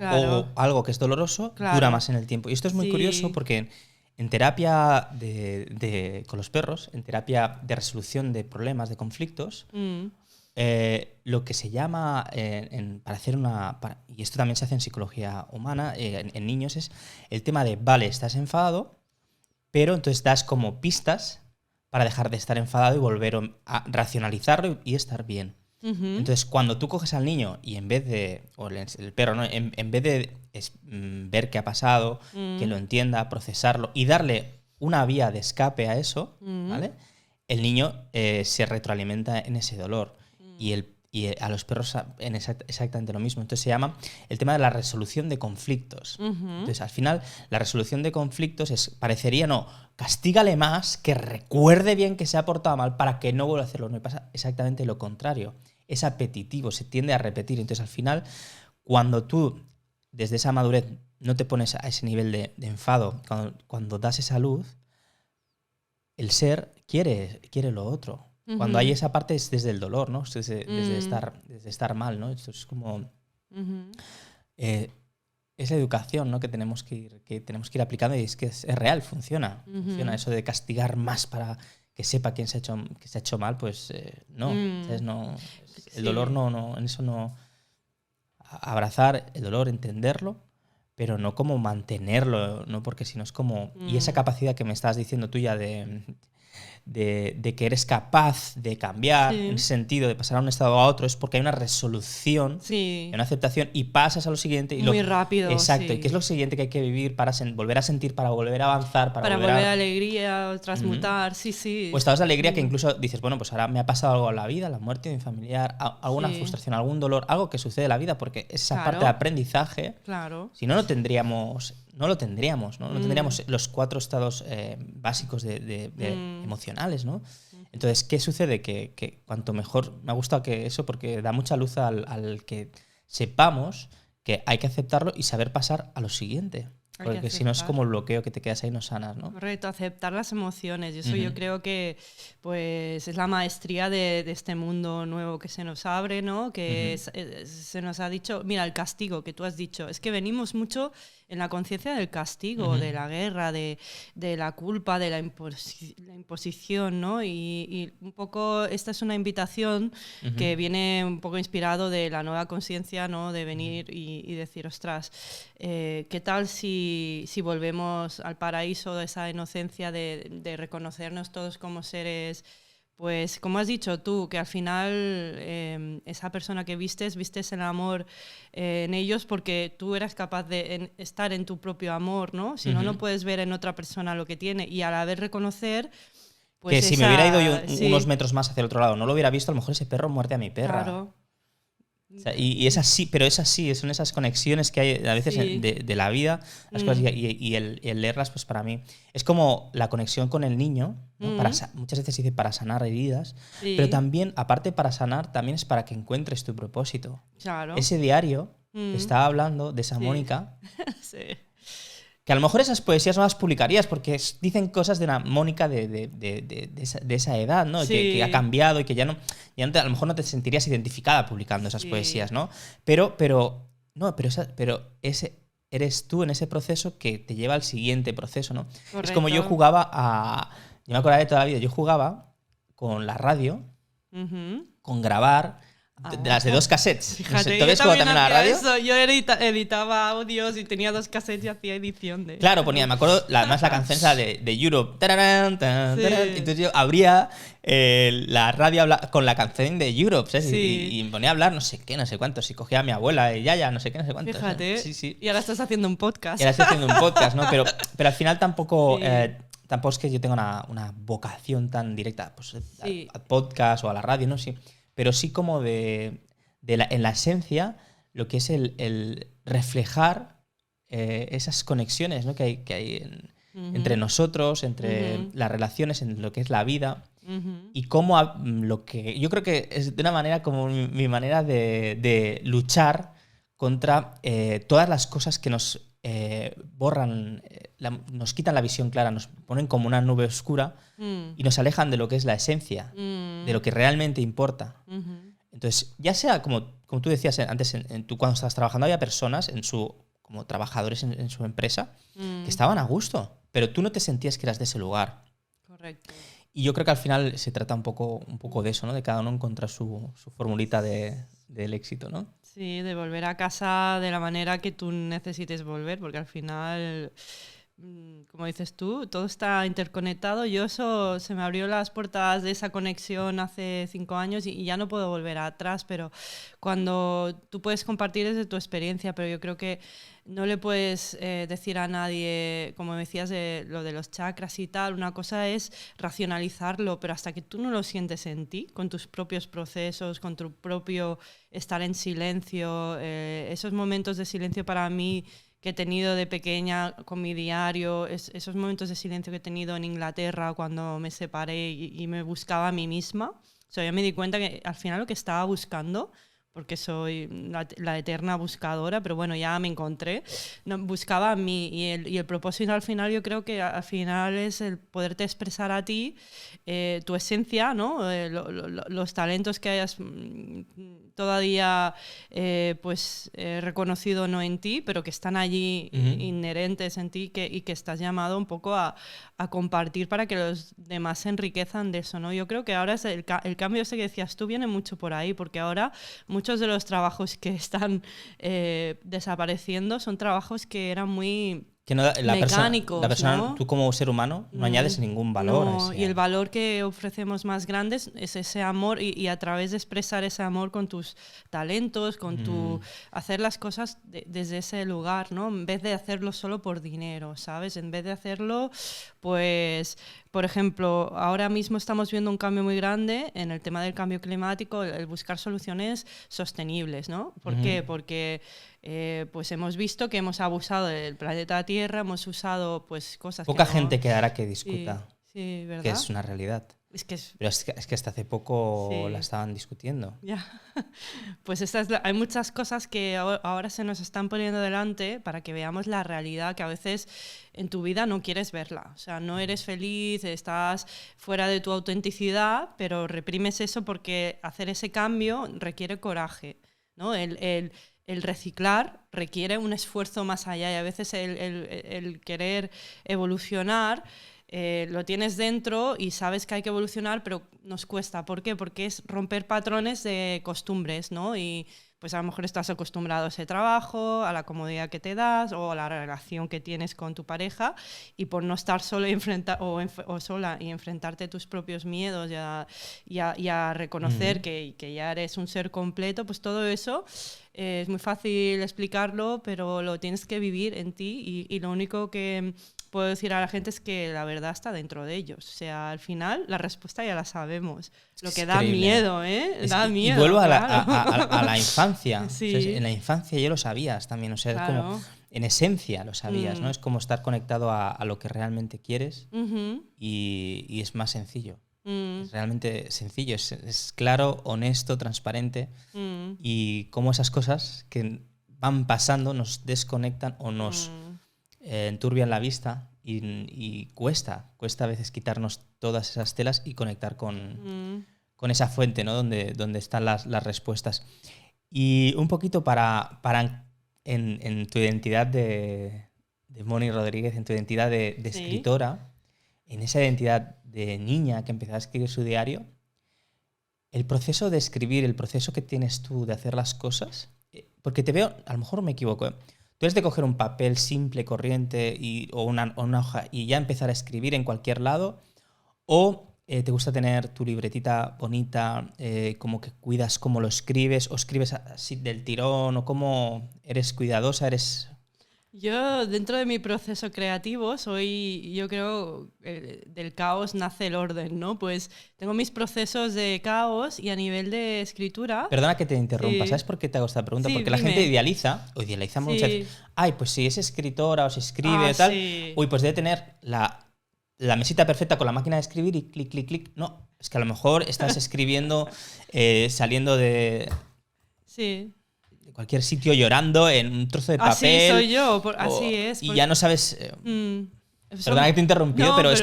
algo que es doloroso dura más en el tiempo. Y esto es muy curioso porque en terapia con los perros, en terapia de resolución de problemas, de conflictos, lo que se llama, para hacer y esto también se hace en psicología humana, en niños, es el tema de, vale, estás enfadado, pero entonces das como pistas para dejar de estar enfadado y volver a racionalizarlo y estar bien. Entonces, cuando tú coges al niño y en vez de, o el perro, ¿no? en vez de ver qué ha pasado, que lo entienda, procesarlo y darle una vía de escape a eso, ¿vale? El niño se retroalimenta en ese dolor. Y y a los perros en exactamente lo mismo. Entonces se llama el tema de la resolución de conflictos. Entonces al final la resolución de conflictos parecería, no, castígale más, que recuerde bien que se ha portado mal para que no vuelva a hacerlo. No, pasa exactamente lo contrario. Es apetitivo, se tiende a repetir. Entonces al final, cuando tú desde esa madurez no te pones a ese nivel de enfado, cuando das esa luz, el ser quiere lo otro. Cuando hay esa parte es desde el dolor, ¿no? Desde estar mal, ¿no? Esto es como... es la educación, ¿no? que tenemos que ir aplicando, y es que es real, funciona. Funciona eso de castigar más para que sepa quién se ha hecho mal, pues no. ¿Sabes? No. El dolor no, en eso no... Abrazar el dolor, entenderlo, pero no como mantenerlo, ¿no? Porque si no es como... Y esa capacidad que me estabas diciendo tuya de que eres capaz de cambiar, en ese sentido, de pasar a un estado a otro, es porque hay una resolución, una aceptación, y pasas a lo siguiente. Y muy rápido. Exacto. ¿Y qué es lo siguiente que hay que vivir para volver a sentir, para volver a avanzar, para volver a alegría, transmutar? Pues estados de alegría que incluso dices, bueno, pues ahora me ha pasado algo en la vida, la muerte de mi familiar, alguna frustración, algún dolor, algo que sucede en la vida, porque esa parte de aprendizaje. Si no, no lo tendríamos, ¿no? No tendríamos los 4 estados básicos de emocionales, ¿no? Entonces, ¿qué sucede? Que cuanto mejor, me ha gustado que eso, porque da mucha luz al que sepamos que hay que aceptarlo y saber pasar a lo siguiente. Porque si no es como el bloqueo que te quedas ahí y no sanas, ¿no? Correcto, aceptar las emociones. Y eso yo creo que pues, es la maestría de este mundo nuevo que se nos abre, ¿no? Que se nos ha dicho, mira, el castigo que tú has dicho, es que venimos mucho en la conciencia del castigo, de la guerra, de la culpa, de la imposición, ¿no? Y un poco esta es una invitación que viene un poco inspirado de la nueva conciencia, ¿no? De venir y decir, ostras, ¿qué tal si volvemos al paraíso de esa inocencia de reconocernos todos como seres, pues como has dicho tú, que al final esa persona que vistes el amor en ellos porque tú eras capaz de estar en tu propio amor, ¿no? Si no, no puedes ver en otra persona lo que tiene, y a la vez reconocer... Pues que si me hubiera ido yo unos metros más hacia el otro lado, no lo hubiera visto, a lo mejor ese perro muerde a mi perra. Claro. O sea, y es así, pero es así, son esas conexiones que hay a veces de la vida, las cosas, y el leerlas, pues para mí es como la conexión con el niño, ¿no? Muchas veces se dice para sanar heridas, pero también, aparte para sanar, también es para que encuentres tu propósito. Claro. Ese diario que estaba hablando de esa Mónica, que a lo mejor esas poesías no las publicarías porque dicen cosas de una Mónica de esa edad, ¿no? Que ha cambiado y que ya no a lo mejor no te sentirías identificada publicando esas poesías, ¿no? Pero ese eres tú en ese proceso que te lleva al siguiente proceso, ¿no? Correcto. Es como yo me acordaré de toda la vida, yo jugaba con la radio, con grabar. De las de 2 cassettes. Fíjate, ¿Tú ves cómo también la radio? Eso. Yo editaba audios y tenía 2 cassettes y hacía edición de... Claro, ponía, me acuerdo, además la canción esa de Europe. Entonces yo abría la radio con la canción de Europe, ¿sabes? Y me ponía a hablar no sé qué, no sé cuánto. Si cogía a mi abuela y ya, no sé qué, no sé cuánto. Fíjate. Sí. Y ahora estás haciendo un podcast. Y ahora estoy haciendo un podcast, ¿no? Pero al final tampoco... tampoco es que yo tenga una vocación tan directa pues, al podcast o a la radio, ¿no? Sí. Pero sí como en la esencia, lo que es el reflejar esas conexiones, ¿no? que hay entre nosotros, entre las relaciones, en lo que es la vida, y cómo lo que yo creo que es de una manera como mi manera de luchar contra todas las cosas que nos borran, nos quitan la visión clara, nos ponen como una nube oscura y nos alejan de lo que es la esencia, de lo que realmente importa. Entonces, ya sea como tú decías antes, tú cuando estabas trabajando, había personas como trabajadores en su empresa que estaban a gusto, pero tú no te sentías que eras de ese lugar. Correcto. Y yo creo que al final se trata un poco de eso, ¿no? De cada uno encontrar su formulita del éxito, ¿no? Sí, de volver a casa de la manera que tú necesites volver, porque al final como dices tú, todo está interconectado. Yo eso se me abrió las puertas de esa conexión hace 5 años y ya no puedo volver atrás, pero cuando tú puedes compartir desde tu experiencia, pero yo creo que no le puedes decir a nadie, como decías, de lo de los chakras y tal. Una cosa es racionalizarlo, pero hasta que tú no lo sientes en ti, con tus propios procesos, con tu propio estar en silencio, esos momentos de silencio para mí que he tenido de pequeña con mi diario, esos momentos de silencio que he tenido en Inglaterra cuando me separé y me buscaba a mí misma. O sea, yo me di cuenta que al final lo que estaba buscando, porque soy la eterna buscadora, pero bueno, ya me encontré, no, buscaba a mí y el propósito al final yo creo que al final es el poderte expresar a ti, tu esencia, ¿no? Los talentos que hayas todavía reconocido no en ti, pero que están allí inherentes en ti y que estás llamado un poco a compartir para que los demás se enriquezan de eso, ¿no? Yo creo que ahora es el cambio ese que decías tú viene mucho por ahí, porque ahora muchos de los trabajos que están desapareciendo son trabajos que eran muy que no, mecánicos. La persona, ¿no? Tú como ser humano no añades ningún valor a ese. Y el valor que ofrecemos más grande es ese amor y a través de expresar ese amor con tus talentos, con hacer las cosas desde ese lugar, ¿no? En vez de hacerlo solo por dinero, ¿sabes? En vez de hacerlo, pues, por ejemplo, ahora mismo estamos viendo un cambio muy grande en el tema del cambio climático, el buscar soluciones sostenibles, ¿no? ¿Por qué? Porque pues hemos visto que hemos abusado del planeta Tierra, hemos usado pues cosas Poca que gente quedará que discuta, sí, ¿verdad? que es una realidad. Pero es que hasta hace poco la estaban discutiendo. Ya. Pues hay muchas cosas que ahora se nos están poniendo delante para que veamos la realidad que a veces en tu vida no quieres verla. O sea, no eres feliz, estás fuera de tu autenticidad, pero reprimes eso porque hacer ese cambio requiere coraje, ¿no? El reciclar requiere un esfuerzo más allá y a veces el querer evolucionar lo tienes dentro y sabes que hay que evolucionar, pero nos cuesta. ¿Por qué? Porque es romper patrones de costumbres, ¿no? Y pues a lo mejor estás acostumbrado a ese trabajo, a la comodidad que te das o a la relación que tienes con tu pareja y por no estar solo o sola y enfrentarte a tus propios miedos y a reconocer que ya eres un ser completo, pues todo eso es muy fácil explicarlo, pero lo tienes que vivir en ti y lo único que puedo decir a la gente es que la verdad está dentro de ellos. O sea, al final la respuesta ya la sabemos. Lo que da miedo, ¿eh? Da miedo. Y vuelvo a claro. la infancia. Sí. O sea, en la infancia ya lo sabías también. O sea, claro. Es como, en esencia lo sabías, ¿no? Es como estar conectado a lo que realmente quieres y es más sencillo. Es realmente sencillo. Es claro, honesto, transparente. Y cómo esas cosas que van pasando nos desconectan o nos enturbian la vista y cuesta a veces quitarnos todas esas telas y conectar con esa fuente, ¿no? donde están las respuestas. Y un poquito en tu identidad de Moni Rodríguez, en tu identidad de escritora, en esa identidad de niña que empezó a escribir su diario, el proceso de escribir, el proceso que tienes tú de hacer las cosas, porque te veo, a lo mejor me equivoco, ¿tú eres de coger un papel simple, corriente o una hoja y ya empezar a escribir en cualquier lado? ¿O te gusta tener tu libretita bonita, como que cuidas cómo lo escribes, o escribes así del tirón, o cómo eres cuidadosa, Yo, dentro de mi proceso creativo, yo creo, del caos nace el orden, ¿no? Pues tengo mis procesos de caos y a nivel de escritura... Perdona que te interrumpa, ¿sabes por qué te hago esta pregunta? Porque la gente idealiza muchas veces. Ay, pues si es escritora o se escribe tal, uy, pues debe tener la mesita perfecta con la máquina de escribir y clic, clic, clic. No, es que a lo mejor estás escribiendo saliendo de... Sí. cualquier sitio llorando en un trozo de papel. Así soy yo, así es. Y ya no sabes... Perdona que te interrumpió, no, pero es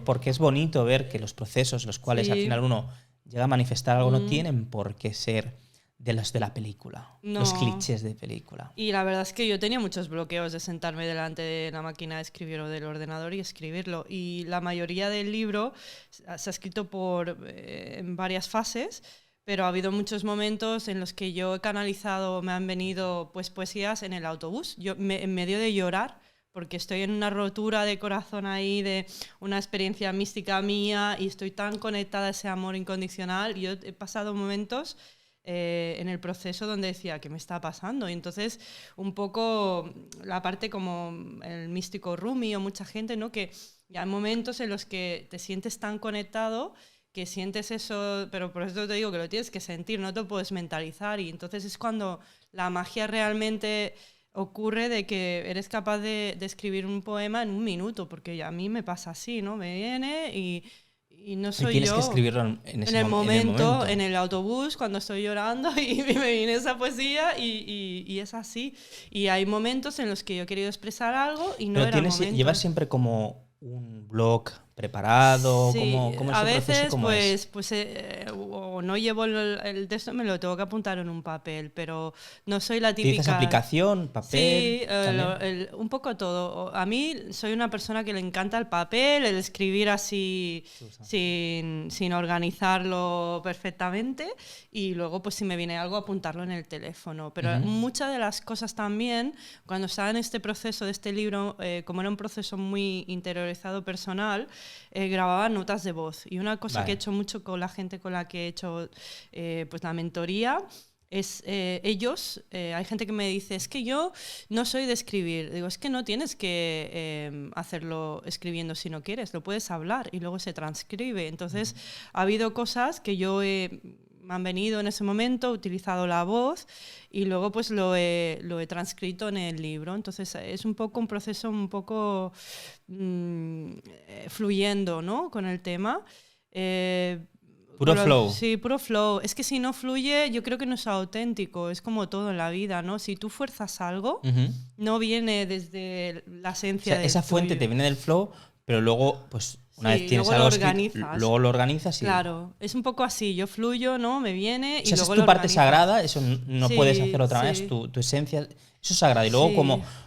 porque es bonito ver que los procesos, los cuales al final uno llega a manifestar algo, no tienen por qué ser de los de la película, los clichés de película. Y la verdad es que yo tenía muchos bloqueos de sentarme delante de la máquina de escribir o del ordenador y escribirlo. Y la mayoría del libro se ha escrito en varias fases, pero ha habido muchos momentos en los que yo he canalizado, me han venido pues poesías en el autobús. Yo en medio de llorar, porque estoy en una rotura de corazón ahí, de una experiencia mística mía, y estoy tan conectada a ese amor incondicional. Yo he pasado momentos en el proceso donde decía, ¿qué me está pasando? Y entonces un poco la parte como el místico Rumi o mucha gente, ¿no? Que ya hay momentos en los que te sientes tan conectado que sientes eso, pero por eso te digo que lo tienes que sentir, no te puedes mentalizar, y entonces es cuando la magia realmente ocurre, de que eres capaz de escribir un poema en 1 minuto, porque a mí me pasa así, ¿no? Me viene y no soy yo. Y tienes que escribirlo en el momento, en el autobús, cuando estoy llorando, y me viene esa poesía y es así. Y hay momentos en los que yo he querido expresar algo y no Pero era el momento. ¿llevas siempre como un blog preparado? Sí, ¿Cómo es a el veces proceso? ¿Cómo es? o no llevo el texto, me lo tengo que apuntar en un papel, pero no soy la típica... ¿Utilizas aplicación, papel? Sí, un poco todo. A mí soy una persona que le encanta el papel, el escribir así sin organizarlo perfectamente, y luego pues si me viene algo apuntarlo en el teléfono. Pero muchas de las cosas también, cuando estaba en este proceso de este libro, como era un proceso muy interiorizado personal, grababa notas de voz. Y una cosa que he hecho mucho con la gente con la que he hecho pues la mentoría es ellos, hay gente que me dice, es que yo no soy de escribir. Digo, es que no tienes que hacerlo escribiendo si no quieres, lo puedes hablar y luego se transcribe. Entonces ha habido cosas que me han venido en ese momento, he utilizado la voz y luego pues lo he transcrito en el libro. Entonces es un poco un proceso un poco fluyendo, ¿no? Con el tema. Puro flow. Sí, puro flow. Es que si no fluye, yo creo que no es auténtico. Es como todo en la vida, ¿no? Si tú fuerzas algo, no viene desde la esencia de esa fuente te viene del flow, pero luego, pues, una vez tienes luego algo lo organizas y... Claro, es un poco así. Yo fluyo, ¿no? Me viene y luego esa es tu lo parte organizas. sagrada, eso no puedes hacerlo otra vez, tu esencia, eso es sagrado. Y luego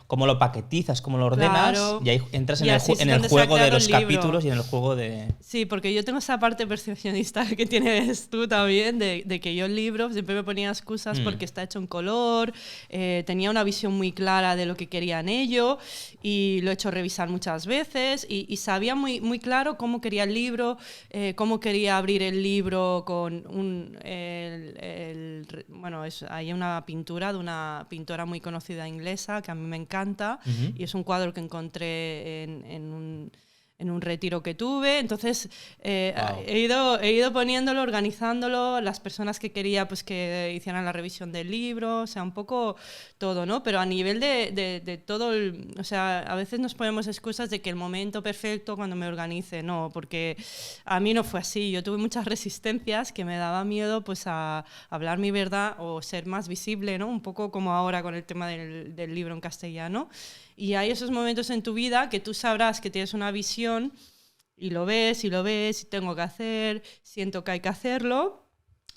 cómo lo paquetizas, cómo lo ordenas, y ahí entras en el juego de los capítulos y en el juego de... Sí, porque yo tengo esa parte perfeccionista que tienes tú también, de que yo el libro siempre me ponía excusas porque está hecho en color, tenía una visión muy clara de lo que quería en ello, y lo he hecho revisar muchas veces, y sabía muy, muy claro cómo quería el libro, cómo quería abrir el libro con hay una pintura de una pintora muy conocida inglesa que a mí me encanta, y es un cuadro que encontré en un retiro que tuve. Entonces he ido poniéndolo, organizándolo, las personas que quería pues que hicieran la revisión del libro, o sea, un poco todo, ¿no? Pero a nivel de todo, o sea, a veces nos ponemos excusas de que el momento perfecto cuando me organice, no, porque a mí no fue así. Yo tuve muchas resistencias que me daba miedo pues a hablar mi verdad o ser más visible, ¿no? Un poco como ahora con el tema del libro en castellano. Y hay esos momentos en tu vida que tú sabrás que tienes una visión y lo ves, y tengo que hacer, siento que hay que hacerlo,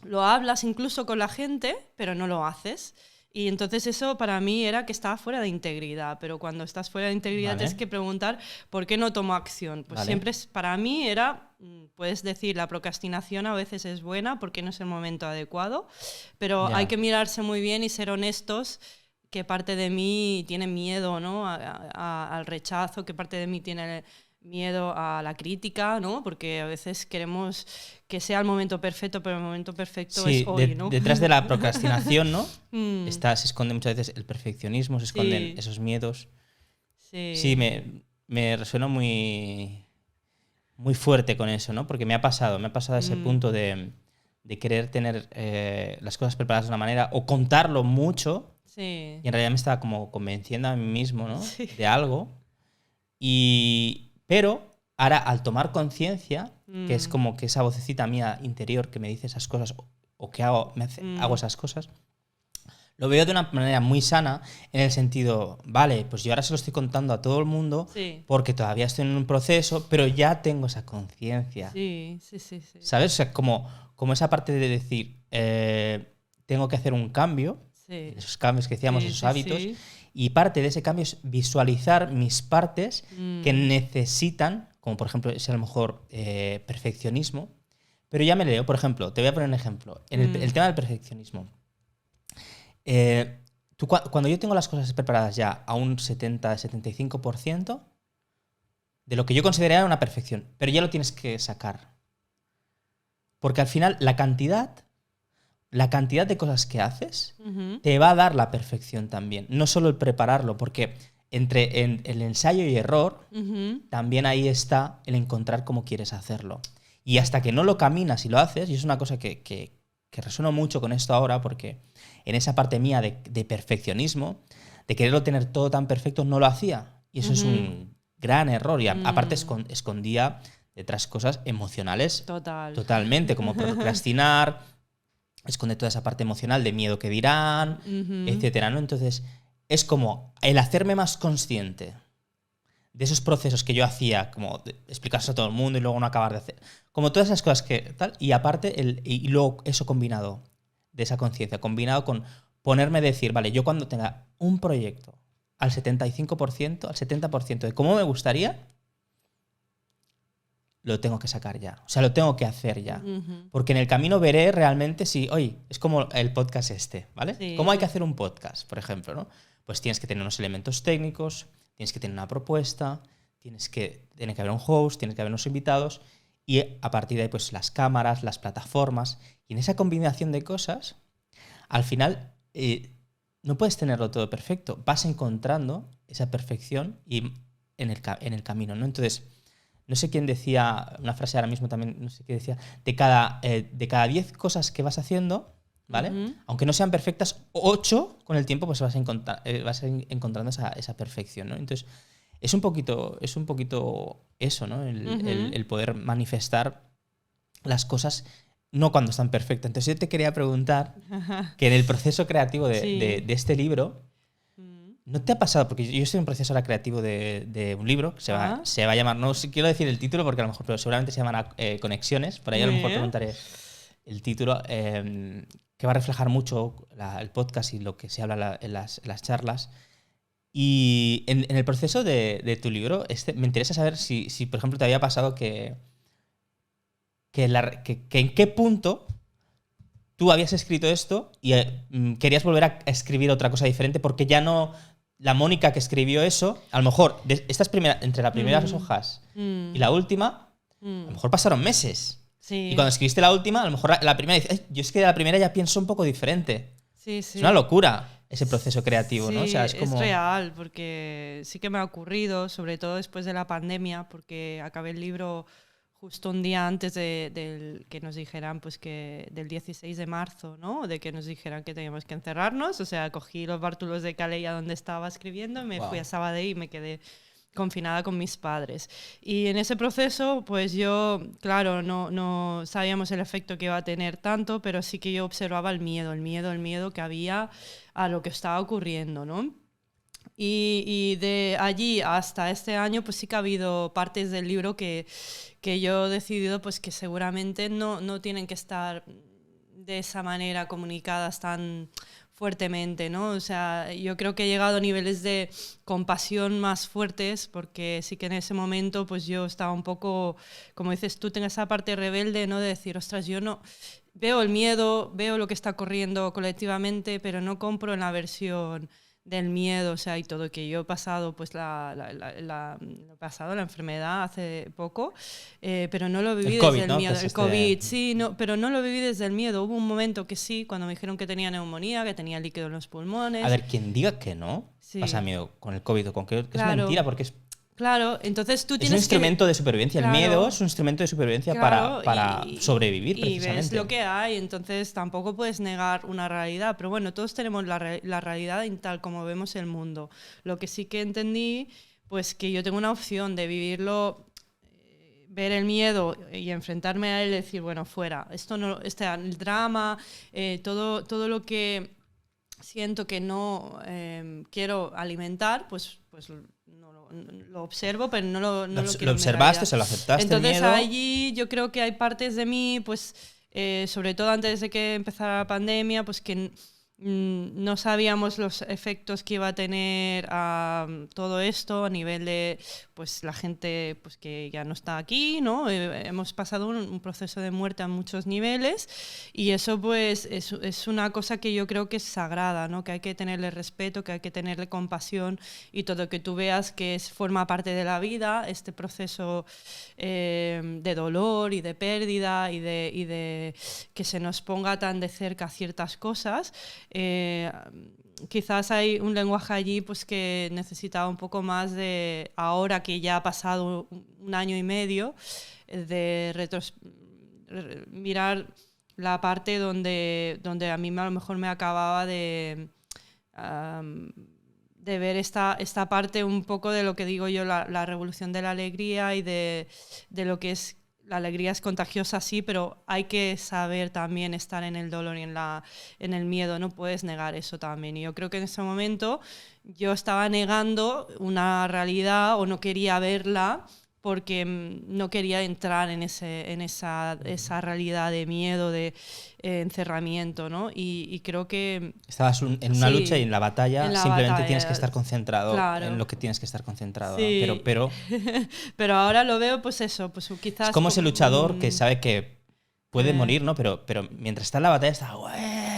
lo hablas incluso con la gente, pero no lo haces. Y entonces eso para mí era que estaba fuera de integridad, pero cuando estás fuera de integridad tienes que preguntar ¿por qué no tomo acción? Pues siempre para mí era, puedes decir, la procrastinación a veces es buena porque no es el momento adecuado, pero hay que mirarse muy bien y ser honestos. ¿Qué parte de mí tiene miedo, ¿no? al rechazo? ¿Qué parte de mí tiene miedo a la crítica, ¿no? Porque a veces queremos que sea el momento perfecto, pero el momento perfecto es hoy, ¿no? Detrás de la procrastinación, ¿no? Se esconde muchas veces el perfeccionismo, se esconden esos miedos. Sí, me resuena muy, muy fuerte con eso, ¿no? Porque me ha pasado a ese punto de querer tener las cosas preparadas de una manera o contarlo mucho. Sí. Y en realidad me estaba como convenciendo a mí mismo, ¿no? De algo. Pero ahora, al tomar conciencia, que es como que esa vocecita mía interior que me dice esas cosas o que hago esas cosas, lo veo de una manera muy sana, en el sentido, vale, pues yo ahora se lo estoy contando a todo el mundo porque todavía estoy en un proceso, pero ya tengo esa conciencia. Sí. ¿Sabes? O sea, como esa parte de decir, tengo que hacer un cambio, esos cambios que decíamos, esos hábitos, y parte de ese cambio es visualizar mis partes que necesitan, como por ejemplo es a lo mejor perfeccionismo, pero ya me leo, por ejemplo, te voy a poner un ejemplo, en el tema del perfeccionismo. Cuando yo tengo las cosas preparadas ya a un 70-75%, de lo que yo consideraría una perfección, pero ya lo tienes que sacar. Porque al final la cantidad de cosas que haces te va a dar la perfección también. No solo el prepararlo, porque entre el ensayo y error, también ahí está el encontrar cómo quieres hacerlo. Y hasta que no lo caminas y lo haces, y es una cosa que resueno mucho con esto ahora, porque en esa parte mía de perfeccionismo, de quererlo tener todo tan perfecto, no lo hacía. Y eso es un gran error. Y aparte escondía detrás cosas emocionales totalmente, como procrastinar, esconde toda esa parte emocional de miedo que dirán, etcétera, ¿no? Entonces, es como el hacerme más consciente de esos procesos que yo hacía, como explicarse a todo el mundo y luego no acabar de hacer, como todas esas cosas que tal, y aparte, y luego eso combinado, de esa conciencia, combinado con ponerme a decir, vale, yo cuando tenga un proyecto al 75%, al 70% de cómo me gustaría, lo tengo que sacar ya. O sea, lo tengo que hacer ya. Porque en el camino veré realmente si, oye, es como el podcast este, ¿vale? Sí. ¿Cómo hay que hacer un podcast, por ejemplo, ¿no? Pues tienes que tener unos elementos técnicos, tienes que tener una propuesta, tiene que haber un host, tienes que haber unos invitados, y a partir de ahí, pues las cámaras, las plataformas, y en esa combinación de cosas, al final, no puedes tenerlo todo perfecto. Vas encontrando esa perfección y en el camino, ¿no? Entonces, no sé quién decía, una frase ahora mismo también, no sé qué decía, de cada 10 cosas que vas haciendo, ¿vale? Aunque no sean perfectas, 8 con el tiempo pues vas encontrando esa perfección, ¿no? Entonces, es un poquito eso, ¿no? El poder manifestar las cosas no cuando están perfectas. Entonces, yo te quería preguntar que en el proceso creativo de este libro, ¿no te ha pasado? Porque yo estoy en un proceso ahora creativo de un libro que se va a llamar, no quiero decir el título porque a lo mejor, pero seguramente se llamará Conexiones, por ahí a lo mejor preguntaré el título, que va a reflejar mucho el podcast y lo que se habla en las charlas. Y en el proceso de tu libro, me interesa saber si, por ejemplo, te había pasado que en qué punto tú habías escrito esto y querías volver a escribir otra cosa diferente porque ya no... La Mónica que escribió eso, a lo mejor entre las primeras hojas y la última, a lo mejor pasaron meses. Sí. Y cuando escribiste la última, a lo mejor la primera dices, yo es que de la primera ya pienso un poco diferente. Sí. Es una locura ese proceso creativo, ¿no? O sea, es real, porque sí que me ha ocurrido, sobre todo después de la pandemia, porque acabé el libro justo un día antes del que nos dijeran, pues que del 16 de marzo, ¿no? De que nos dijeran que teníamos que encerrarnos. O sea, cogí los bártulos de Calella donde estaba escribiendo, me fui a Sabadell y me quedé confinada con mis padres. Y en ese proceso, pues yo, claro, no sabíamos el efecto que iba a tener tanto, pero sí que yo observaba el miedo que había a lo que estaba ocurriendo, ¿no? Y de allí hasta este año, pues sí que ha habido partes del libro que yo he decidido pues que seguramente no tienen que estar de esa manera comunicadas tan fuertemente, ¿no? O sea, yo creo que he llegado a niveles de compasión más fuertes porque sí que en ese momento pues yo estaba un poco, como dices tú, tengo esa parte rebelde, ¿no? De decir, ostras, yo no... Veo el miedo, veo lo que está ocurriendo colectivamente, pero no compro en la versión del miedo, o sea, y todo, que yo he pasado pues la enfermedad hace poco, pero no lo viví desde el miedo. El COVID, sí, no, pero no lo viví desde el miedo. Hubo un momento que sí, cuando me dijeron que tenía neumonía, que tenía líquido en los pulmones. A ver, quien diga que no pasa miedo con el COVID o con que es mentira, porque es... Claro, entonces tú tienes un instrumento de supervivencia. Claro, el miedo es un instrumento de supervivencia para sobrevivir, precisamente. Y ves lo que hay, entonces tampoco puedes negar una realidad. Pero bueno, todos tenemos la realidad en tal como vemos el mundo. Lo que sí que entendí, pues que yo tengo una opción de vivirlo, ver el miedo y enfrentarme a él y decir, bueno, fuera. Esto no, el drama, todo lo que siento que no quiero alimentar, pues lo observo, pero no lo quiero. Lo observaste, se lo aceptaste. Entonces el miedo. allí yo creo que hay partes de mí, pues sobre todo antes de que empezara la pandemia, pues que no sabíamos los efectos que iba a tener todo esto a nivel de pues la gente pues que ya no está aquí, ¿no? Hemos pasado un proceso de muerte a muchos niveles y eso pues es una cosa que yo creo que es sagrada, ¿no? Que hay que tenerle respeto, que hay que tenerle compasión y todo, que tú veas que forma parte de la vida este proceso de dolor y de pérdida y de que se nos ponga tan de cerca ciertas cosas. Quizás hay un lenguaje allí pues que necesitaba un poco más de, ahora que ya ha pasado un año y medio, de mirar la parte donde a mí a lo mejor me acababa de ver esta parte un poco de lo que digo yo, la revolución de la alegría y de lo que es. La alegría es contagiosa, sí, pero hay que saber también estar en el dolor y en el miedo. No puedes negar eso también. Y yo creo que en ese momento yo estaba negando una realidad o no quería verla porque no quería entrar en esa realidad de miedo, de encerramiento, ¿no? Y creo que... Estabas en una lucha y en la batalla simplemente tienes que estar concentrado, claro, en lo que tienes que estar concentrado. Sí. ¿No? Pero pero ahora lo veo, pues eso, pues quizás... Es como ese luchador que sabe que puede morir, ¿no? Pero mientras está en la batalla está...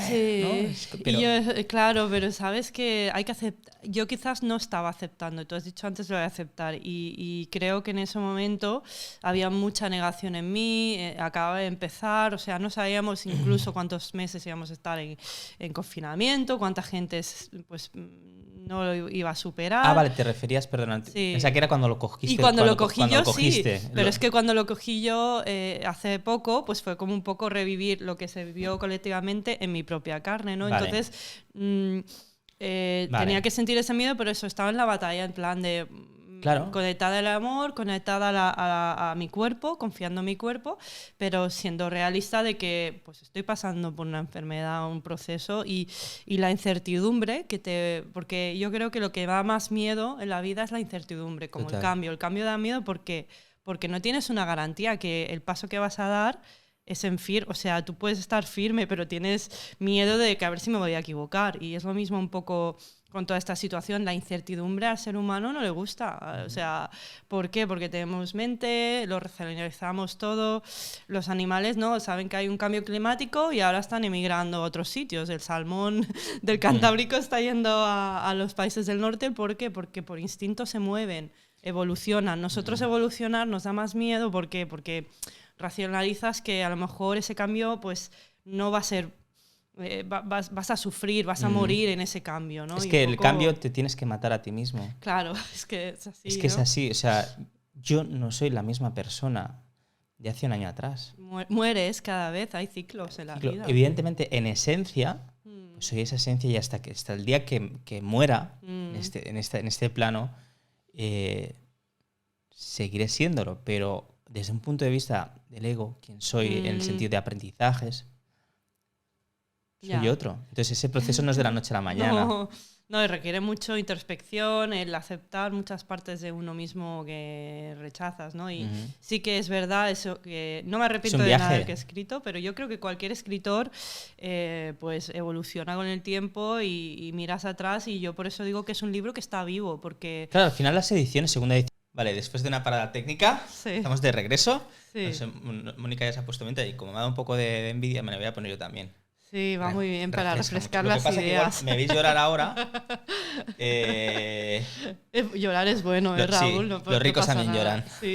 Sí, ¿no? Pero... claro, pero sabes que hay que aceptar. Yo quizás no estaba aceptando, tú has dicho antes lo voy a aceptar y creo que en ese momento había mucha negación en mí, acababa de empezar, o sea, no sabíamos incluso cuántos meses íbamos a estar en confinamiento, cuánta gente pues no lo iba a superar. Ah, vale, te referías, perdona, sí. O sea, que era cuando lo cogiste. Y cuando lo cogí yo, sí, pero es que cuando lo cogí yo hace poco, pues fue como un poco revivir lo que se vivió colectivamente en mi propia carne, ¿no? Vale. Entonces, tenía que sentir ese miedo, pero eso, estaba en la batalla, en plan de... Claro. Conectada al amor, conectada a mi cuerpo, confiando en mi cuerpo, pero siendo realista de que pues estoy pasando por una enfermedad, un proceso y la incertidumbre porque yo creo que lo que da más miedo en la vida es la incertidumbre, como Total. el cambio. El cambio da miedo porque no tienes una garantía que el paso que vas a dar es o sea, tú puedes estar firme, pero tienes miedo de que a ver si me voy a equivocar. Y es lo mismo un poco con toda esta situación, la incertidumbre al ser humano no le gusta. O sea, ¿por qué? Porque tenemos mente, lo racionalizamos todo. Los animales no saben que hay un cambio climático y ahora están emigrando a otros sitios. El salmón del Cantábrico está yendo a los países del norte. ¿Por qué? Porque por instinto se mueven, evolucionan. Nosotros evolucionar nos da más miedo. ¿Por qué? Porque racionalizas que a lo mejor ese cambio pues no va a ser... vas a sufrir, vas a morir en ese cambio, ¿no? Es que el cambio te tienes que matar a ti mismo. Claro, es que es así. Es que ¿no? es así, o sea, yo no soy la misma persona de hace un año atrás. Mueres cada vez, hay ciclos en la vida. Evidentemente, en esencia, pues soy esa esencia y hasta el día que muera en este plano, seguiré siéndolo, pero desde un punto de vista del ego, quien soy en el sentido de aprendizajes, soy otro. Entonces ese proceso no es de la noche a la mañana. No, y requiere mucho introspección, el aceptar muchas partes de uno mismo que rechazas, ¿no? Y sí que es verdad eso, que no me arrepiento de nada que he escrito, pero yo creo que cualquier escritor pues evoluciona con el tiempo y miras atrás, y yo por eso digo que es un libro que está vivo, porque... Claro, al final las ediciones, segunda edición... Vale, después de una parada técnica, estamos de regreso. Sí. No sé, Mónica ya se ha puesto mente y como me ha dado un poco de envidia, me la voy a poner yo también. Sí, va muy bien para refrescar las ideas. Me veis llorar ahora. Llorar es bueno, Raúl. Sí, no, los ricos también lloran. Sí.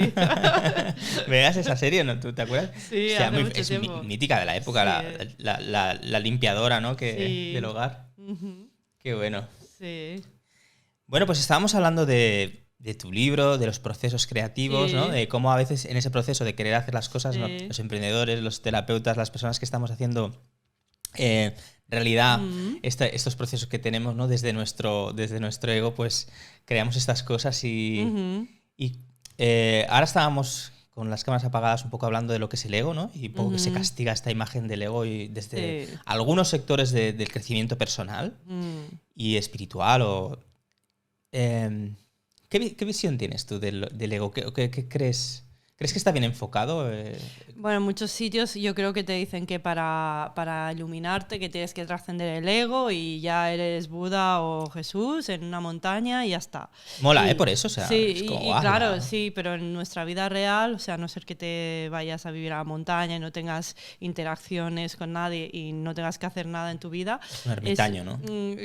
¿Veas esa serie? ¿No? ¿Tú te acuerdas? Sí, o sea, hace mucho es tiempo. mítica de la época, sí. la limpiadora, ¿no? Del hogar. Qué bueno. Sí. Bueno, pues estábamos hablando de tu libro, de los procesos creativos, ¿no? De cómo a veces en ese proceso de querer hacer las cosas, ¿no? Los emprendedores, los terapeutas, las personas que estamos haciendo realidad estos procesos que tenemos, ¿no? Desde nuestro ego, pues creamos estas cosas y ahora estábamos con las cámaras apagadas un poco hablando de lo que es el ego, ¿no? Y un poco que se castiga esta imagen del ego y desde algunos sectores del crecimiento personal y espiritual o... ¿Qué visión tienes tú del ego? ¿Qué crees ¿Crees que está bien enfocado? Bueno, en muchos sitios yo creo que te dicen que para iluminarte que tienes que trascender el ego y ya eres Buda o Jesús en una montaña y ya está. Mola, por eso, o sea, sí, es como, y claro, sí, pero en nuestra vida real, o sea, a no ser que te vayas a vivir a la montaña y no tengas interacciones con nadie y no tengas que hacer nada en tu vida. Es un ermitaño, ¿no?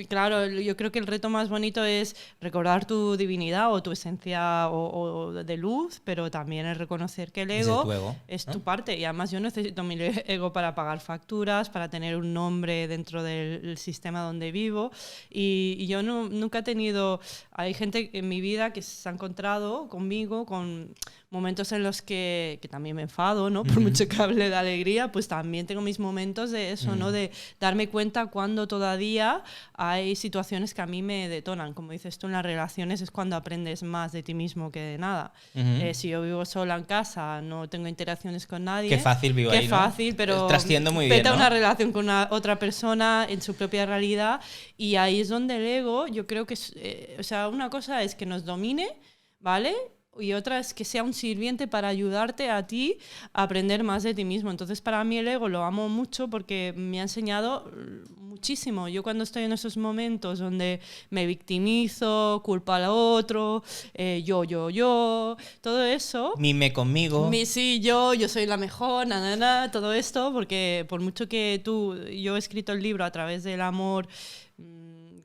Claro, yo creo que el reto más bonito es recordar tu divinidad o tu esencia o de luz, pero también es reconocer que el ego, es tu parte. Y además yo necesito mi ego para pagar facturas, para tener un nombre dentro del sistema donde vivo. Y yo nunca he tenido... Hay gente en mi vida que se ha encontrado conmigo con momentos en los que también me enfado, ¿no? Por mucho que hable de alegría, pues también tengo mis momentos de eso, ¿no? De darme cuenta cuando todavía hay situaciones que a mí me detonan. Como dices tú, en las relaciones es cuando aprendes más de ti mismo que de nada. Si yo vivo sola en casa, no tengo interacciones con nadie... Qué fácil vivo ahí, Qué fácil, pero... Trasciendo muy bien, ¿no? una relación con otra persona en su propia realidad y ahí es donde el ego, yo creo que... o sea, una cosa es que nos domine, ¿vale?, y otra es que sea un sirviente para ayudarte a ti a aprender más de ti mismo. Entonces, para mí el ego lo amo mucho porque me ha enseñado muchísimo. Yo cuando estoy en esos momentos donde me victimizo, culpo al otro, yo, todo eso... Mime conmigo. Sí, yo soy la mejor, todo esto, porque por mucho que yo he escrito el libro a través del amor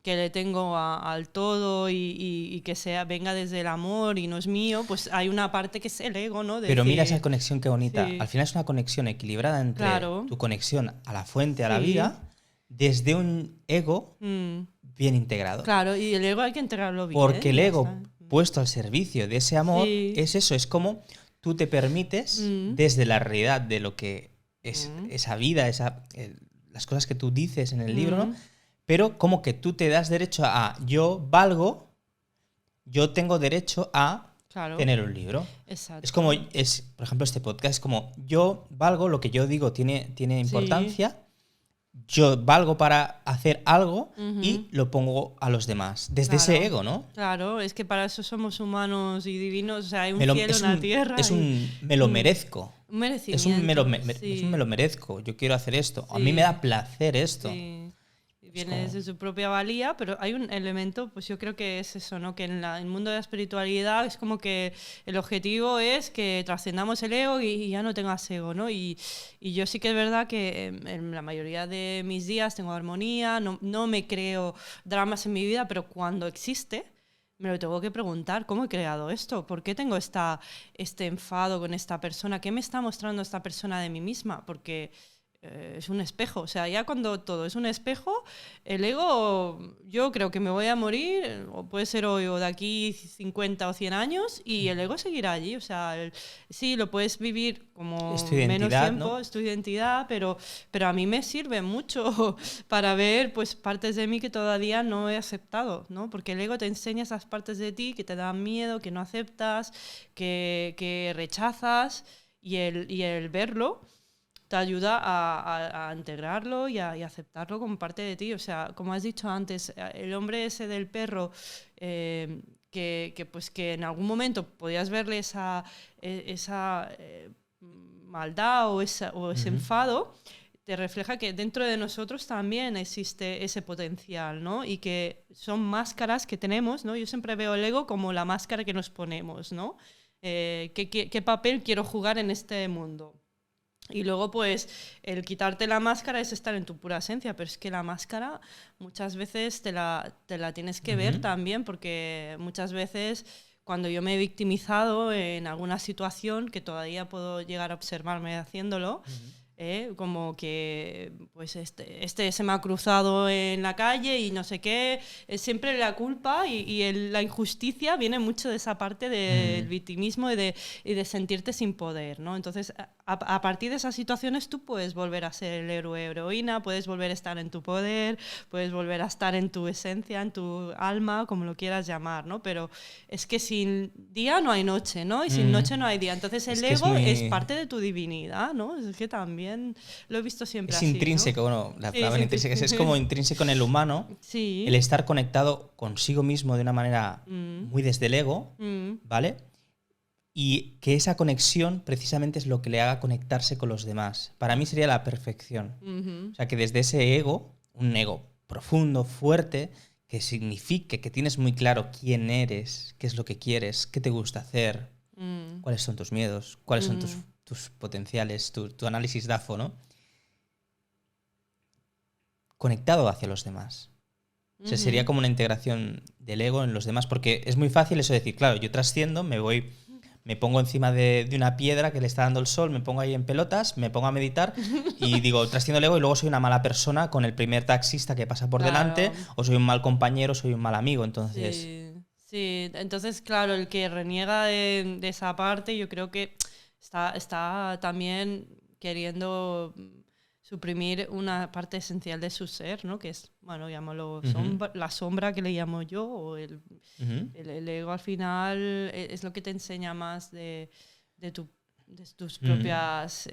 que le tengo al todo y que venga desde el amor y no es mío, pues hay una parte que es el ego, ¿no? Pero mira esa conexión, qué bonita. Sí. Al final es una conexión equilibrada entre tu conexión a la fuente, a la vida, desde un ego bien integrado. Claro, y el ego hay que integrarlo bien. Porque el ego puesto al servicio de ese amor es eso, es como tú te permites desde la realidad de lo que es esa vida, las cosas que tú dices en el libro, ¿no? Pero como que tú te das derecho a yo valgo, yo tengo derecho a tener un libro. Exacto. Es como, por ejemplo, este podcast es como yo valgo, lo que yo digo tiene importancia, yo valgo para hacer algo y lo pongo a los demás, desde ese ego, ¿no? Claro, es que para eso somos humanos y divinos, o sea, hay un cielo, una tierra. Me lo merezco. Un merecimiento. Es un me lo merezco, yo quiero hacer esto, a mí me da placer esto. Sí. Viene desde su propia valía, pero hay un elemento, pues yo creo que es eso, ¿no? Que en el mundo de la espiritualidad es como que el objetivo es que trascendamos el ego y ya no tengas ego, ¿no? Y yo sí que es verdad que en la mayoría de mis días tengo armonía, no me creo dramas en mi vida, pero cuando existe, me lo tengo que preguntar, ¿cómo he creado esto? ¿Por qué tengo este enfado con esta persona? ¿Qué me está mostrando esta persona de mí misma? Porque... es un espejo, o sea, ya cuando todo es un espejo, el ego, yo creo que me voy a morir, o puede ser hoy o de aquí 50 o 100 años, y el ego seguirá allí, o sea, sí, lo puedes vivir como menos tiempo, ¿no? Es tu identidad, pero a mí me sirve mucho para ver pues partes de mí que todavía no he aceptado, ¿no? Porque el ego te enseña esas partes de ti que te dan miedo, que no aceptas, que rechazas, y el verlo te ayuda a integrarlo y a aceptarlo como parte de ti. O sea, como has dicho antes, el hombre ese del perro, pues que en algún momento podías verle esa maldad o ese enfado, te refleja que dentro de nosotros también existe ese potencial, ¿no? Y que son máscaras que tenemos, ¿no? Yo siempre veo el ego como la máscara que nos ponemos, ¿no? ¿Qué papel quiero jugar en este mundo? Y luego, pues, el quitarte la máscara es estar en tu pura esencia, pero es que la máscara muchas veces te la tienes que ver también, porque muchas veces cuando yo me he victimizado en alguna situación, que todavía puedo llegar a observarme haciéndolo, como que pues este se me ha cruzado en la calle y no sé qué, siempre la culpa y la injusticia viene mucho de esa parte del victimismo y de sentirte sin poder, ¿no? Entonces a partir de esas situaciones tú puedes volver a ser el héroe o heroína, puedes volver a estar en tu poder, puedes volver a estar en tu esencia, en tu alma, como lo quieras llamar, ¿no? Pero es que sin día no hay noche, ¿no? Y sin noche no hay día. Entonces el ego es parte de tu divinidad, ¿no? Es que también lo he visto siempre así. Es intrínseco, ¿no? Bueno, la palabra intrínseca es como intrínseco en el humano, el estar conectado consigo mismo de una manera muy desde el ego, ¿vale? y que esa conexión precisamente es lo que le haga conectarse con los demás. Para mí sería la perfección. O sea, que desde ese ego, un ego profundo, fuerte, que signifique que tienes muy claro quién eres, qué es lo que quieres, qué te gusta hacer, cuáles son tus miedos, cuáles son tus potenciales, tu análisis DAFO, ¿no? Conectado hacia los demás. O sea, sería como una integración del ego en los demás, porque es muy fácil eso de decir, claro, yo trasciendo, me pongo encima de una piedra que le está dando el sol, me pongo ahí en pelotas, me pongo a meditar y digo, trasciendo el ego y luego soy una mala persona con el primer taxista que pasa por delante, o soy un mal compañero, soy un mal amigo, entonces... Sí, entonces, claro, el que reniega de esa parte, yo creo que está también queriendo suprimir una parte esencial de su ser, ¿no? Que es, bueno, llámalo la sombra que le llamo yo, o el ego al final es lo que te enseña más de tus propias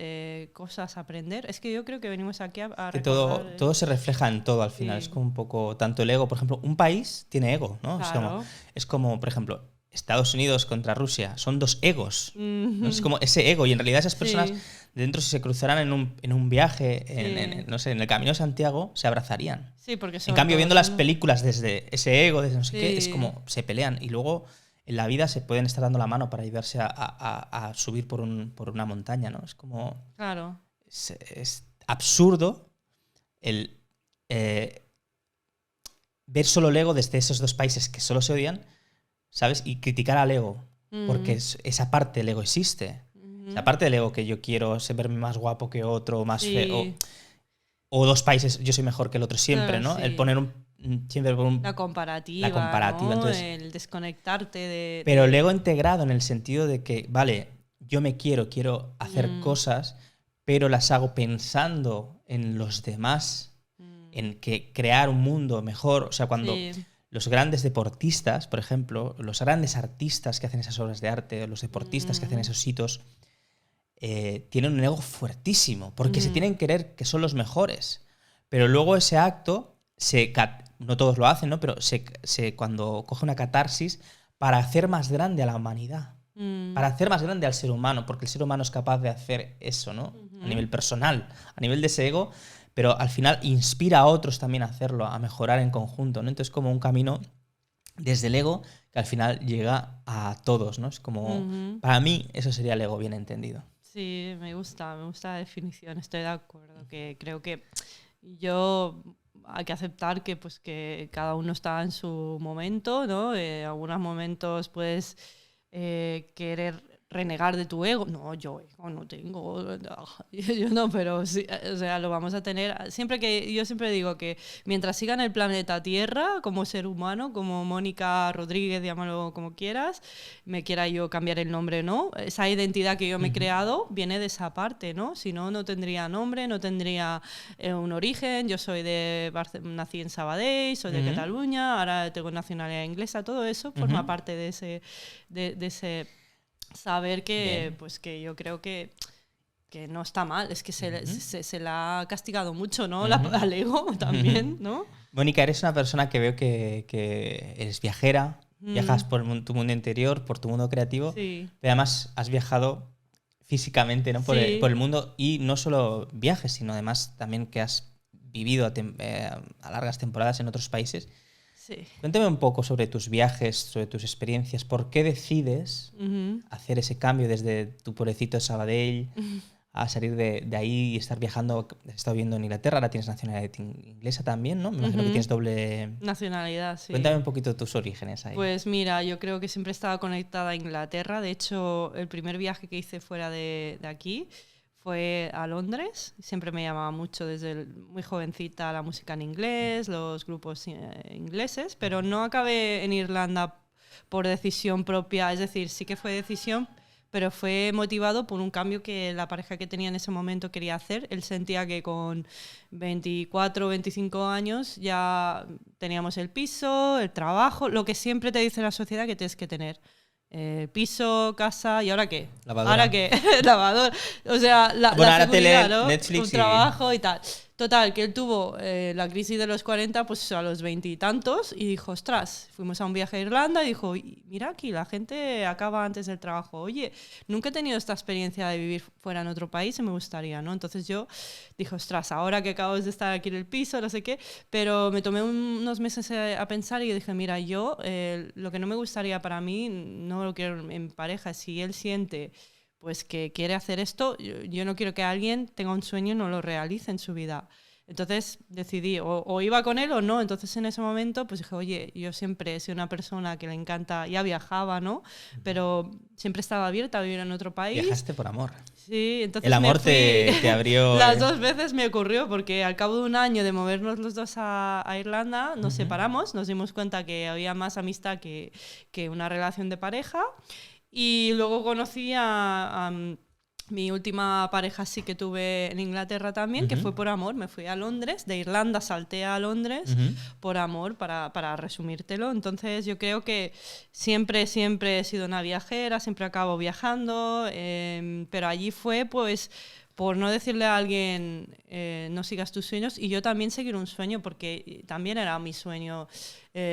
cosas a aprender. Es que yo creo que venimos aquí a que recordar, todo se refleja en todo al final. Es como un poco, tanto el ego, por ejemplo, un país tiene ego, ¿no? Claro. Es como, por ejemplo, Estados Unidos contra Rusia, son dos egos. ¿No? Es como ese ego, y en realidad esas personas dentro, si se cruzaran en un viaje, no sé, en el Camino de Santiago, se abrazarían. Sí, porque en cambio, viendo las películas desde ese ego, desde no sé qué, es como se pelean, y luego en la vida se pueden estar dando la mano para ayudarse a subir por una montaña, ¿no? Es como... Claro. Es absurdo el ver solo el ego desde esos dos países que solo se odian, ¿sabes? Y criticar al ego, porque esa parte del ego existe. Esa parte del ego que yo quiero verme más guapo que otro, más feo. O dos países, yo soy mejor que el otro siempre, ¿no? El poner siempre la comparativa, ¿no? Entonces, el desconectarte de... Pero el ego integrado en el sentido de que, vale, yo me quiero hacer cosas, pero las hago pensando en los demás, en que crear un mundo mejor. O sea, cuando... Los grandes deportistas, por ejemplo, los grandes artistas que hacen esas obras de arte, los deportistas que hacen esos hitos, tienen un ego fuertísimo, porque se tienen que creer que son los mejores. Pero luego ese acto, no todos lo hacen, ¿no? Pero cuando coge una catarsis para hacer más grande a la humanidad, para hacer más grande al ser humano, porque el ser humano es capaz de hacer eso, ¿no? A nivel personal, a nivel de ese ego, pero al final inspira a otros también a hacerlo, a mejorar en conjunto, ¿no? Entonces, como un camino desde el ego que al final llega a todos, ¿no? Es como, para mí, eso sería el ego bien entendido. Sí, me gusta la definición, estoy de acuerdo, que creo que hay que aceptar que cada uno está en su momento, ¿no? En algunos momentos puedes querer renegar de tu ego. No, yo ego no tengo. Yo no, pero sí, o sea, lo vamos a tener. Yo siempre digo que mientras siga en el planeta Tierra, como ser humano, como Mónica Rodríguez, llámalo como quieras, me quiera yo cambiar el nombre, ¿no? Esa identidad que yo me he creado viene de esa parte, ¿no? Si no, no tendría nombre, no tendría un origen. Yo soy nací en Sabadell, soy de Cataluña, ahora tengo nacionalidad inglesa. Todo eso forma parte de ese saber que, pues, que yo creo que no está mal, es que se la ha castigado mucho, ¿no? Al ego también, ¿no? Mónica, eres una persona que veo que eres viajera, viajas por tu mundo interior, por tu mundo creativo, pero además has viajado físicamente, ¿no? Por el mundo, y no solo viajes, sino además también que has vivido a largas temporadas en otros países. Sí. Cuéntame un poco sobre tus viajes, sobre tus experiencias. ¿Por qué decides hacer ese cambio desde tu pueblecito de Sabadell a salir de ahí y estar viajando? Has estado viviendo en Inglaterra, ahora tienes nacionalidad inglesa también, ¿no? Me imagino que tienes doble nacionalidad, sí. Cuéntame un poquito tus orígenes ahí. Pues mira, yo creo que siempre estaba conectada a Inglaterra. De hecho, el primer viaje que hice fuera de aquí fue a Londres. Siempre me llamaba mucho desde muy jovencita la música en inglés, los grupos ingleses, pero no acabé en Irlanda por decisión propia. Es decir, sí que fue decisión, pero fue motivado por un cambio que la pareja que tenía en ese momento quería hacer. Él sentía que con 24 o 25 años ya teníamos el piso, el trabajo, lo que siempre te dice la sociedad que tienes que tener. Piso, casa, ¿y ahora qué? Lavadora. ¿Ahora qué? Lavador. O sea, la seguridad, tele, ¿no? Netflix, un trabajo y tal. Total, que él tuvo la crisis de los 40 pues a los 20 y tantos y dijo, ostras, fuimos a un viaje a Irlanda y dijo, mira aquí, la gente acaba antes del trabajo. Oye, nunca he tenido esta experiencia de vivir fuera en otro país y me gustaría, ¿no? Entonces yo dije, ostras, ahora que acabo de estar aquí en el piso, no sé qué, pero me tomé unos meses a pensar y dije, mira, yo lo que no me gustaría para mí, no lo quiero en pareja, si él siente pues que quiere hacer esto, yo no quiero que alguien tenga un sueño y no lo realice en su vida. Entonces decidí, o iba con él o no. Entonces en ese momento pues dije, oye, yo siempre he sido una persona que le encanta, ya viajaba, ¿no? Pero siempre estaba abierta a vivir en otro país. Viajaste por amor. Sí, entonces el amor te abrió... Las 2 veces me ocurrió, porque al cabo de un año de movernos los dos a Irlanda, nos separamos, nos dimos cuenta que había más amistad que una relación de pareja. Y luego conocí a mi última pareja sí que tuve en Inglaterra también, que fue por amor. Me fui a Londres, de Irlanda salté a Londres por amor, para resumírtelo. Entonces yo creo que siempre he sido una viajera, siempre acabo viajando, pero allí fue pues por no decirle a alguien no sigas tus sueños, y yo también seguir un sueño, porque también era mi sueño.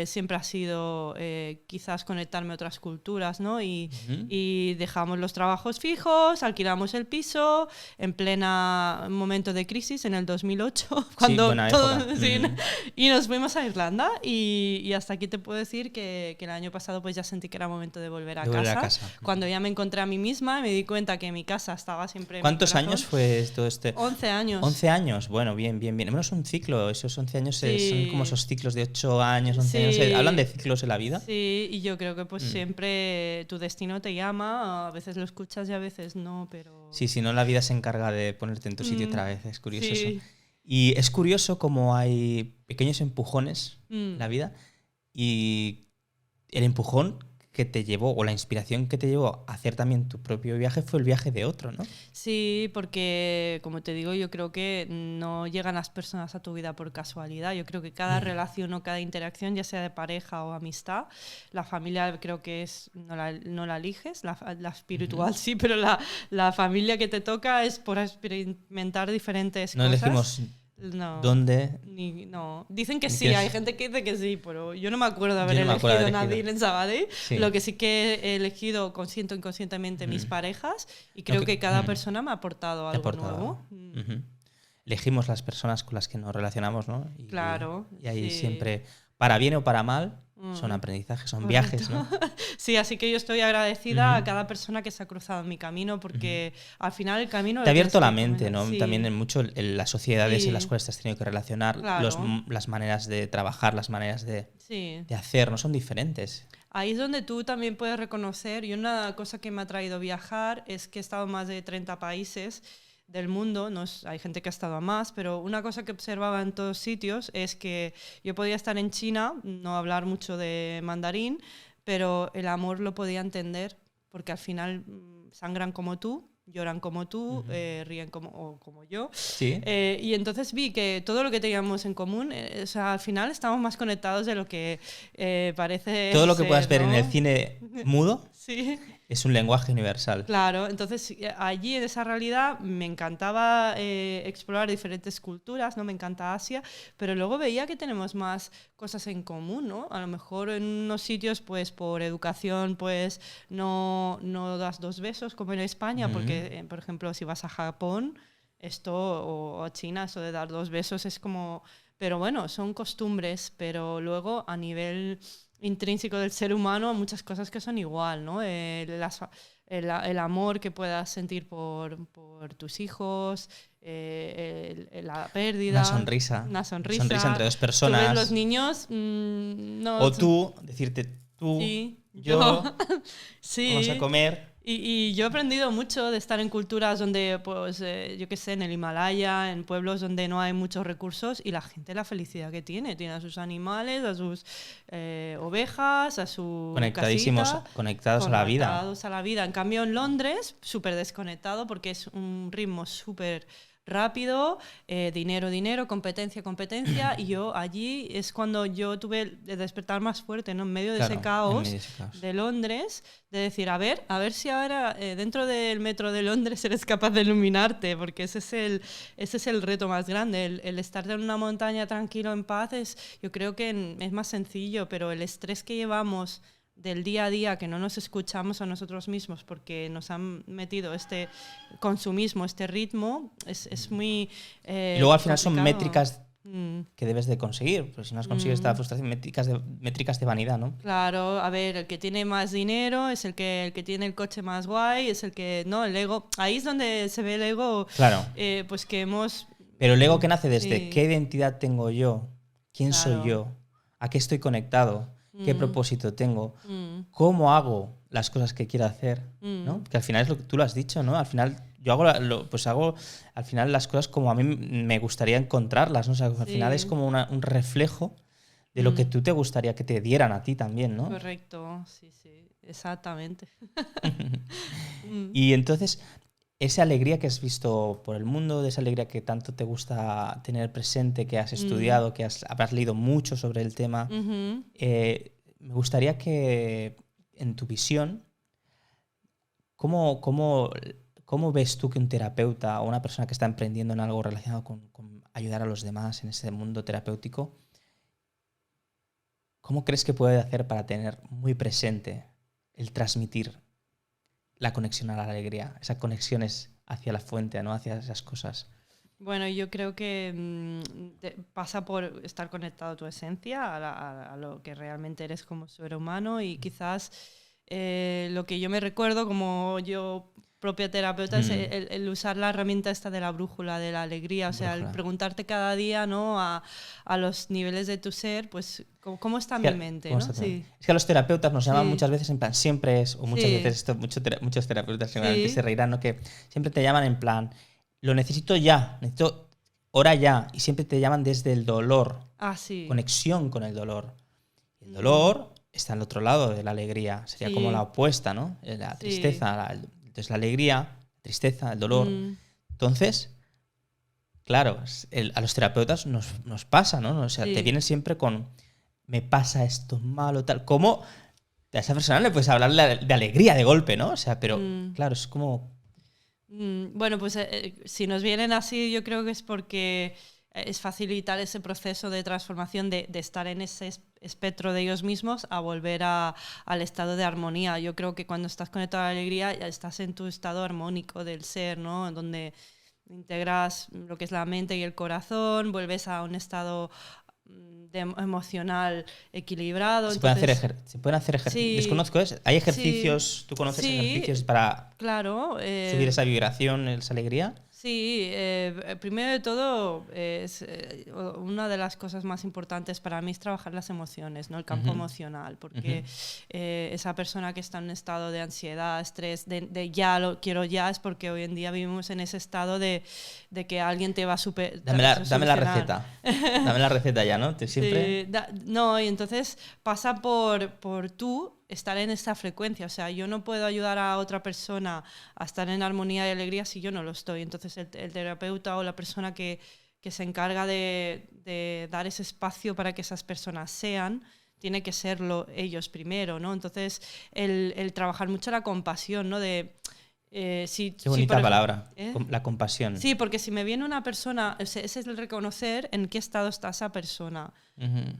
Siempre ha sido quizás conectarme a otras culturas, ¿no? Y dejamos los trabajos fijos, alquilamos el piso en plena momento de crisis en el 2008, cuando y nos fuimos a Irlanda, y hasta aquí te puedo decir que el año pasado pues ya sentí que era momento de volver a casa. Cuando ya me encontré a mí misma, me di cuenta que mi casa estaba siempre en ¿Cuántos años fue todo este? 11 años. 11 años, bueno, bien. Menos un ciclo, esos 11 años son como esos ciclos de 8 años, 11 años. ¿Hablan de ciclos en la vida? Sí, y yo creo que pues siempre tu destino te llama, a veces lo escuchas y a veces no, pero... Sí, si no, la vida se encarga de ponerte en tu sitio otra vez, es curioso eso. Y es curioso cómo hay pequeños empujones en la vida, y el empujón que te llevó, o la inspiración que te llevó a hacer también tu propio viaje, fue el viaje de otro, ¿no? Sí, porque, como te digo, yo creo que no llegan las personas a tu vida por casualidad. Yo creo que cada relación o cada interacción, ya sea de pareja o amistad, la familia creo que no la eliges, la espiritual sí, pero la familia que te toca es por experimentar diferentes cosas. No elegimos... No. ¿Dónde? No. Dicen que sí, hay gente que dice que sí, pero yo no me acuerdo de haber elegido Nadine en Sabadell. Sí. Lo que sí que he elegido consciente o inconscientemente mis parejas, y creo que cada persona me ha aportado algo nuevo. Elegimos las personas con las que nos relacionamos, ¿no? Claro. Y ahí siempre, para bien o para mal, son aprendizajes, son viajes, ¿no? Sí, así que yo estoy agradecida a cada persona que se ha cruzado en mi camino, porque al final el camino... Te ha abierto la mente, ¿no? Sí. También en mucho las sociedades en las cuales te has tenido que relacionar, las maneras de trabajar, las maneras de hacer, ¿no? Son diferentes. Ahí es donde tú también puedes reconocer, y una cosa que me ha traído viajar es que he estado en más de 30 países del mundo, hay gente que ha estado a más, pero una cosa que observaba en todos sitios es que yo podía estar en China, no hablar mucho de mandarín, pero el amor lo podía entender, porque al final sangran como tú, lloran como tú, ríen como yo. ¿Sí? Y entonces vi que todo lo que teníamos en común, o sea, al final estamos más conectados de lo que parece. Todo lo que puedas ver en el cine mudo. Sí. Es un lenguaje universal. Claro, entonces allí en esa realidad me encantaba explorar diferentes culturas, ¿no? Me encanta Asia, pero luego veía que tenemos más cosas en común, ¿no? A lo mejor en unos sitios, pues por educación, pues no das 2 besos como en España, porque, por ejemplo, si vas a Japón, o a China, eso de dar 2 besos es como... Pero bueno, son costumbres, pero luego a nivel intrínseco del ser humano, muchas cosas que son igual, ¿no? El amor que puedas sentir por tus hijos, la pérdida. Una sonrisa entre 2 personas. Tú ves los niños... no, o tú, decirte tú, sí, yo, sí. Vamos a comer... Y yo he aprendido mucho de estar en culturas donde, pues, yo qué sé, en el Himalaya, en pueblos donde no hay muchos recursos, y la gente la felicidad que tiene a sus animales, a sus ovejas, a su casita, conectados a la vida. Conectados a la vida. En cambio, en Londres, súper desconectado, porque es un ritmo súper rápido, dinero, competencia, y yo allí es cuando yo tuve el despertar más fuerte, ¿no? En medio de ese caos de Londres, de decir, a ver si ahora dentro del metro de Londres eres capaz de iluminarte, porque ese es el reto más grande, el estar en una montaña tranquilo, en paz, yo creo que es más sencillo, pero el estrés que llevamos del día a día, que no nos escuchamos a nosotros mismos porque nos han metido este consumismo, este ritmo, es muy y luego al final complicado. son métricas que debes de conseguir, porque si no has conseguido esta frustración, métricas de vanidad, ¿no? Claro, a ver, el que tiene más dinero es el que tiene el coche más guay, es el que, no, el ego, ahí es donde se ve el ego, claro. Pues que hemos... Pero el ego que nace desde qué identidad tengo yo, quién soy yo, a qué estoy conectado, qué propósito tengo, cómo hago las cosas que quiero hacer, ¿no? Que al final es lo que tú lo has dicho, ¿no? Al final yo hago al final las cosas como a mí me gustaría encontrarlas, ¿no? O sea, al final es como un reflejo de lo que tú te gustaría que te dieran a ti también, ¿no? Correcto, sí, exactamente. Y entonces, esa alegría que has visto por el mundo, de esa alegría que tanto te gusta tener presente, que has estudiado, que habrás leído mucho sobre el tema, me gustaría que en tu visión, ¿cómo ves tú que un terapeuta o una persona que está emprendiendo en algo relacionado con ayudar a los demás en ese mundo terapéutico, cómo crees que puede hacer para tener muy presente el transmitir la conexión a la alegría, esas conexiones hacia la fuente, ¿no? Hacia esas cosas? Bueno, yo creo que pasa por estar conectado a tu esencia, a lo que realmente eres como ser humano, y quizás lo que yo me recuerdo como yo propia terapeuta es el usar la herramienta esta de la brújula de la alegría, o sea, el preguntarte cada día, ¿no? a los niveles de tu ser, pues cómo está mi mente, ¿no? Sí. Es que a los terapeutas nos llaman muchas veces en plan, siempre es, o muchas veces muchos terapeutas seguramente se reirán, ¿no? Que siempre te llaman en plan, lo necesito ya, necesito ahora ya, y siempre te llaman desde el dolor, conexión con el dolor. El dolor está al otro lado de la alegría, sería como la opuesta, ¿no? La tristeza, entonces la alegría, la tristeza, el dolor. Entonces, claro, a los terapeutas nos pasa, ¿no? O sea, te vienen siempre con, me pasa esto malo, tal. ¿Cómo a esa persona le puedes hablar de alegría de golpe, ¿no? O sea, pero claro, es como... Bueno, pues si nos vienen así, yo creo que es porque es facilitar ese proceso de transformación de estar en ese espectro de ellos mismos a volver al estado de armonía. Yo creo que cuando estás conectado a la alegría ya estás en tu estado armónico del ser, ¿no? Donde integras lo que es la mente y el corazón, vuelves a un estado emocional equilibrado. Se pueden hacer ejercicios. Desconozco, ¿hay ejercicios? ¿Tú conoces ejercicios para subir esa vibración, esa alegría? Sí, primero de todo, una de las cosas más importantes para mí es trabajar las emociones, ¿no? El campo emocional, porque esa persona que está en un estado de ansiedad, estrés, de ya lo quiero ya, es porque hoy en día vivimos en ese estado de que alguien te va a dame la receta. Dame la receta ya, ¿no? Siempre... No, y entonces pasa por tú estar en esta frecuencia. O sea, yo no puedo ayudar a otra persona a estar en armonía y alegría si yo no lo estoy. Entonces el terapeuta o la persona que se encarga de dar ese espacio para que esas personas sean, tiene que serlo ellos primero, ¿no? Entonces el trabajar mucho la compasión, ¿no? Qué bonita palabra, la compasión. Sí, porque si me viene una persona, ese es el reconocer en qué estado está esa persona.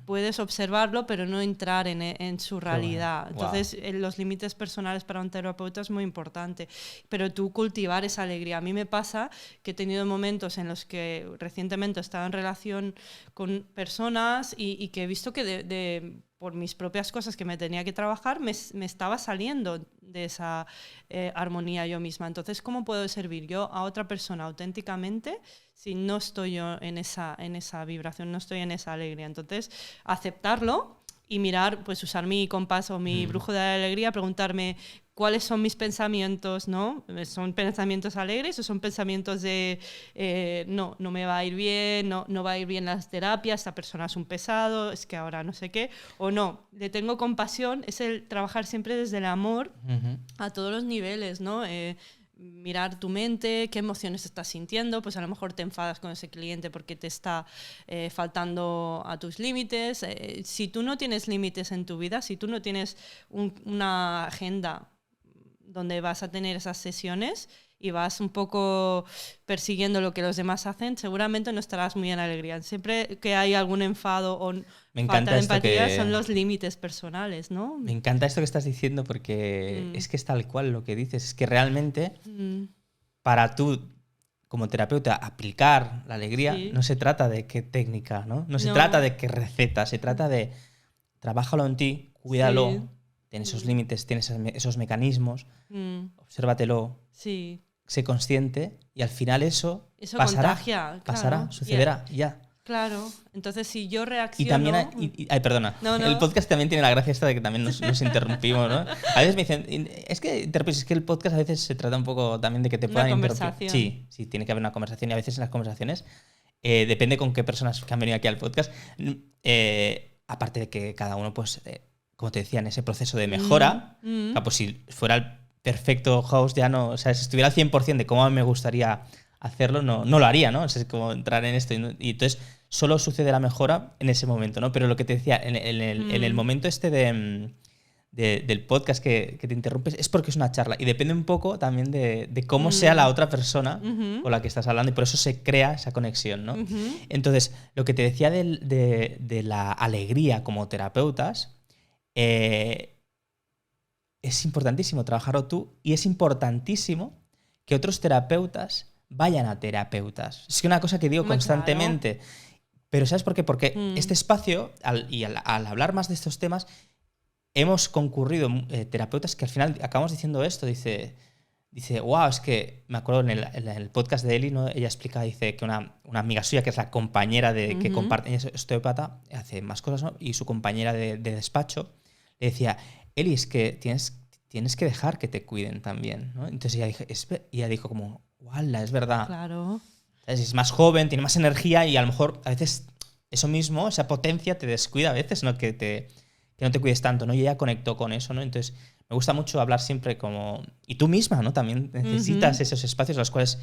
Puedes observarlo, pero no entrar en su realidad. Wow. Entonces, los límites personales para un terapeuta es muy importante. Pero tú cultivar esa alegría. A mí me pasa que he tenido momentos en los que recientemente he estado en relación con personas y que he visto que por mis propias cosas que me tenía que trabajar, me estaba saliendo de esa armonía yo misma. Entonces, ¿cómo puedo servir yo a otra persona auténticamente si no estoy yo en esa vibración, no estoy en esa alegría? Entonces, aceptarlo y mirar, pues usar mi compás o mi brújula de la alegría, preguntarme cuáles son mis pensamientos, ¿no? ¿Son pensamientos alegres o son pensamientos de no me va a ir bien, no va a ir bien las terapias, esta persona es un pesado, es que ahora no sé qué, o no, le tengo compasión, es el trabajar siempre desde el amor a todos los niveles, ¿no? mirar tu mente, qué emociones estás sintiendo, pues a lo mejor te enfadas con ese cliente porque te está faltando a tus límites. Si tú no tienes límites en tu vida, si tú no tienes una agenda donde vas a tener esas sesiones y vas un poco persiguiendo lo que los demás hacen, seguramente no estarás muy en alegría. Siempre que hay algún enfado o falta de empatía son los límites personales, ¿no? Me encanta esto que estás diciendo porque es que es tal cual lo que dices. Es que realmente para tú, como terapeuta, aplicar la alegría no se trata de qué técnica, ¿no? No se trata de qué receta, se trata de trabájalo en ti, cuídalo, tienes esos límites, tienes esos mecanismos, obsérvatelo. Sí. Sé consciente y al final eso pasará, contagia, pasará, sucederá, ya. Claro, entonces si yo reacciono... Y también, perdona, el podcast también tiene la gracia esta de que también nos interrumpimos, ¿no? A veces me dicen, es que el podcast a veces se trata un poco también de que te puedan interrumpir. Sí, tiene que haber una conversación y a veces en las conversaciones, depende con qué personas que han venido aquí al podcast, aparte de que cada uno, pues, como te decía, en ese proceso de mejora, pues si fuera el perfecto host ya no, o sea, si estuviera al 100% de cómo me gustaría hacerlo, no lo haría, ¿no? Es como entrar en esto y entonces solo sucede la mejora en ese momento, ¿no? Pero lo que te decía, en el momento este del podcast que te interrumpes es porque es una charla y depende un poco también de cómo sea la otra persona con la que estás hablando y por eso se crea esa conexión, ¿no? Entonces, lo que te decía de la alegría como terapeutas, es importantísimo trabajarlo tú y es importantísimo que otros terapeutas vayan a terapeutas. Es que una cosa que digo constantemente. Claro. Pero ¿sabes por qué? Porque este espacio, al hablar más de estos temas, hemos concurrido terapeutas que al final acabamos diciendo esto. Dice wow, es que me acuerdo en el podcast de Eli, ¿no? Ella explica, dice que una amiga suya, que es la compañera que comparte, ella es osteópata, hace más cosas, ¿no? Y su compañera de despacho le decía, Eli, es que tienes que dejar que te cuiden también, ¿no? Entonces ella dijo como, ¡wala! Es verdad. Claro. Es más joven, tiene más energía y a lo mejor a veces eso mismo, esa potencia te descuida a veces, ¿no? Que no te cuides tanto, ¿no? Y ella conectó con eso, ¿no? Entonces me gusta mucho hablar siempre como... Y tú misma, ¿no? También necesitas esos espacios en los cuales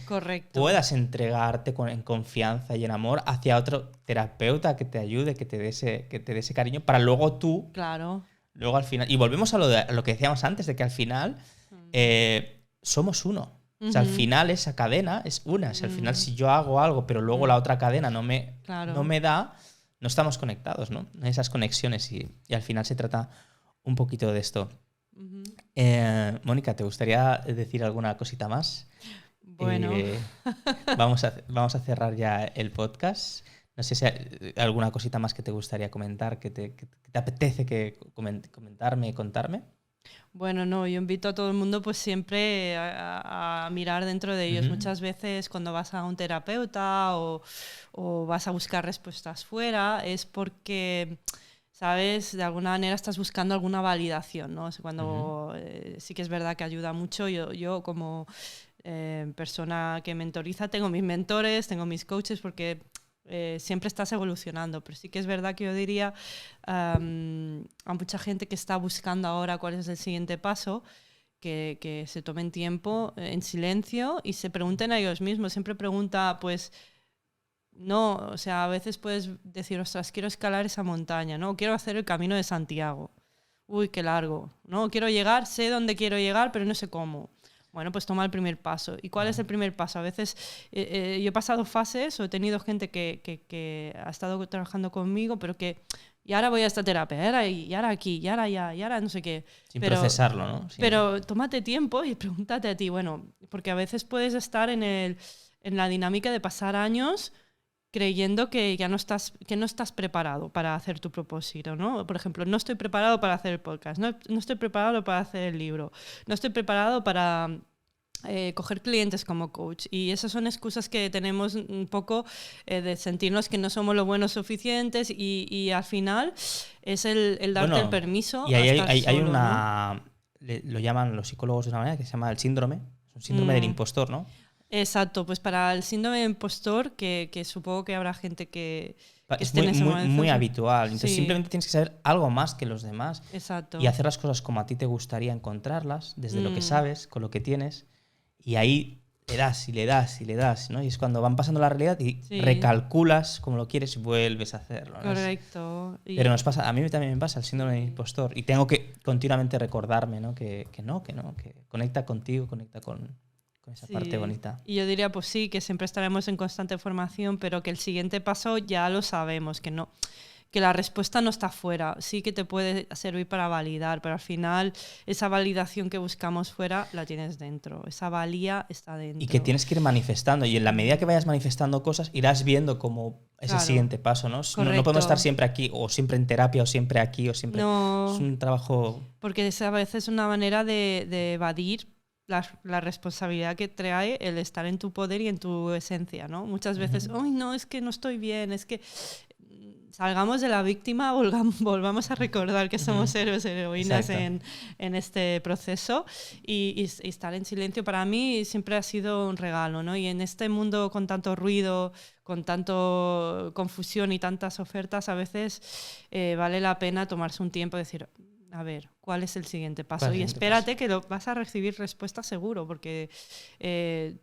puedas entregarte en confianza y en amor hacia otro terapeuta que te ayude, que te dé ese cariño para luego tú... Claro. Luego al final, y volvemos a lo que decíamos antes, de que al final somos uno. O sea, al final esa cadena es una. O sea, al final si yo hago algo, pero luego la otra cadena no me da, no estamos conectados, ¿no? Esas conexiones y al final se trata un poquito de esto. Mónica, ¿te gustaría decir alguna cosita más? Bueno. Vamos a cerrar ya el podcast. No sé si hay alguna cosita más que te gustaría comentar, que te apetece contarme. Bueno, no, yo invito a todo el mundo pues siempre a mirar dentro de ellos. Muchas veces cuando vas a un terapeuta o vas a buscar respuestas fuera es porque, ¿sabes? De alguna manera estás buscando alguna validación, ¿no? O sea, cuando sí que es verdad que ayuda mucho. Yo como persona que mentoriza tengo mis mentores, tengo mis coaches porque... siempre estás evolucionando, pero sí que es verdad que yo diría a mucha gente que está buscando ahora cuál es el siguiente paso, que se tomen tiempo en silencio y se pregunten a ellos mismos. Siempre pregunta, pues, no, o sea, a veces puedes decir, ostras, quiero escalar esa montaña, ¿no? Quiero hacer el Camino de Santiago. Uy, qué largo, ¿no? Quiero llegar, sé dónde quiero llegar, pero no sé cómo. Bueno, pues toma el primer paso. ¿Y cuál es el primer paso? A veces yo he pasado fases o he tenido gente que ha estado trabajando conmigo, pero que y ahora voy a esta terapia, y ahora aquí, y ahora allá, y ahora no sé qué. Sin procesarlo, ¿no? Pero tómate tiempo y pregúntate a ti, bueno, porque a veces puedes estar en la dinámica de pasar años creyendo que no estás preparado para hacer tu propósito, ¿no? Por ejemplo, no estoy preparado para hacer el podcast, no estoy preparado para hacer el libro, no estoy preparado para coger clientes como coach. Y esas son excusas que tenemos un poco de sentirnos que no somos lo buenos suficientes y al final es el darte el permiso. Y hay una... ¿no? Lo llaman los psicólogos de una manera que se llama el síndrome. Es un síndrome del impostor, ¿no? Exacto, pues para el síndrome de impostor, que supongo que habrá gente que es muy habitual. Entonces simplemente tienes que saber algo más que los demás. Exacto. Y hacer las cosas como a ti te gustaría encontrarlas, desde lo que sabes, con lo que tienes. y ahí le das y le das y le das, ¿no? Y es cuando van pasando la realidad y recalculas como lo quieres y vuelves a hacerlo, ¿no? Correcto. Pero nos pasa, a mí también me pasa el síndrome del impostor y tengo que continuamente recordarme, ¿no? Que conecta contigo, conecta con esa parte bonita. Y yo diría, pues sí, que siempre estaremos en constante formación, pero que el siguiente paso ya lo sabemos, que la respuesta no está fuera. Sí que te puede servir para validar, pero al final esa validación que buscamos fuera la tienes dentro. Esa valía está dentro. Y que tienes que ir manifestando. Y en la medida que vayas manifestando cosas, irás viendo como ese siguiente paso, ¿no? No podemos estar siempre aquí, o siempre en terapia, o siempre aquí, o siempre... No, es un trabajo... Porque a veces es una manera de evadir la responsabilidad que trae el estar en tu poder y en tu esencia, ¿no? Muchas veces, ¡ay, no, es que no estoy bien! Es que... Salgamos de la víctima, volvamos a recordar que somos héroes y heroínas en este proceso y estar en silencio para mí siempre ha sido un regalo, ¿no? Y en este mundo con tanto ruido, con tanto confusión y tantas ofertas, a veces vale la pena tomarse un tiempo y decir, a ver, ¿cuál es el siguiente paso? Y espérate que vas a recibir respuesta seguro, porque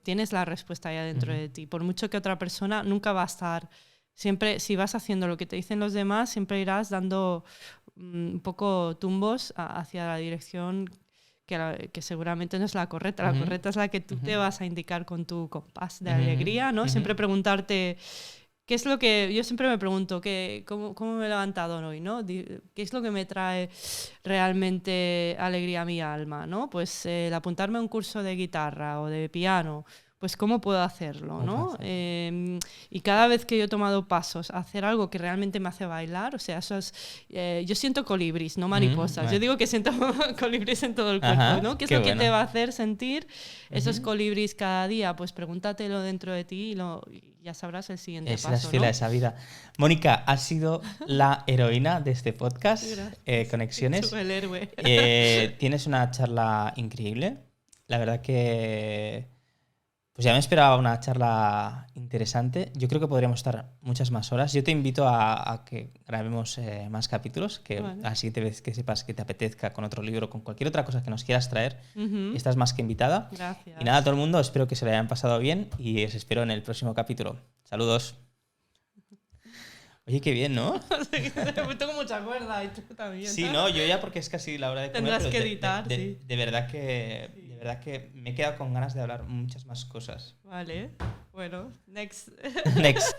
tienes la respuesta ya dentro de ti. Por mucho que otra persona nunca va a estar... Siempre, si vas haciendo lo que te dicen los demás, siempre irás dando un poco tumbos hacia la dirección que seguramente no es la correcta. La correcta es la que tú te vas a indicar con tu compás de alegría, ¿no? Siempre preguntarte, ¿qué es lo que... Yo siempre me pregunto, ¿cómo me he levantado hoy, ¿no? ¿Qué es lo que me trae realmente alegría a mi alma, ¿no? Pues el apuntarme a un curso de guitarra o de piano... pues cómo puedo hacerlo, ¿no? Y cada vez que yo he tomado pasos a hacer algo que realmente me hace bailar, o sea, eso es, yo siento colibris, no mariposas. Yo digo que siento colibris en todo el cuerpo, ¿no? ¿Qué es lo que te va a hacer sentir esos colibris cada día? Pues pregúntatelo dentro de ti y ya sabrás el siguiente paso, ¿no? Es fiel a esa vida. Mónica, has sido la heroína de este podcast, Conexiones. El héroe. Tienes una charla increíble. La verdad que... Pues ya me esperaba una charla interesante. Yo creo que podríamos estar muchas más horas. Yo te invito a que grabemos más capítulos, que a la siguiente vez que sepas que te apetezca con otro libro, con cualquier otra cosa que nos quieras traer, estás más que invitada. Gracias. Y nada, a todo el mundo, espero que se lo hayan pasado bien y os espero en el próximo capítulo. Saludos. Oye, qué bien, ¿no? Tengo mucha cuerda y tú también. Sí, no, yo ya porque es casi la hora de comer. Tendrás que editar, sí. De verdad que me he quedado con ganas de hablar muchas más cosas. Vale, bueno, next. Next.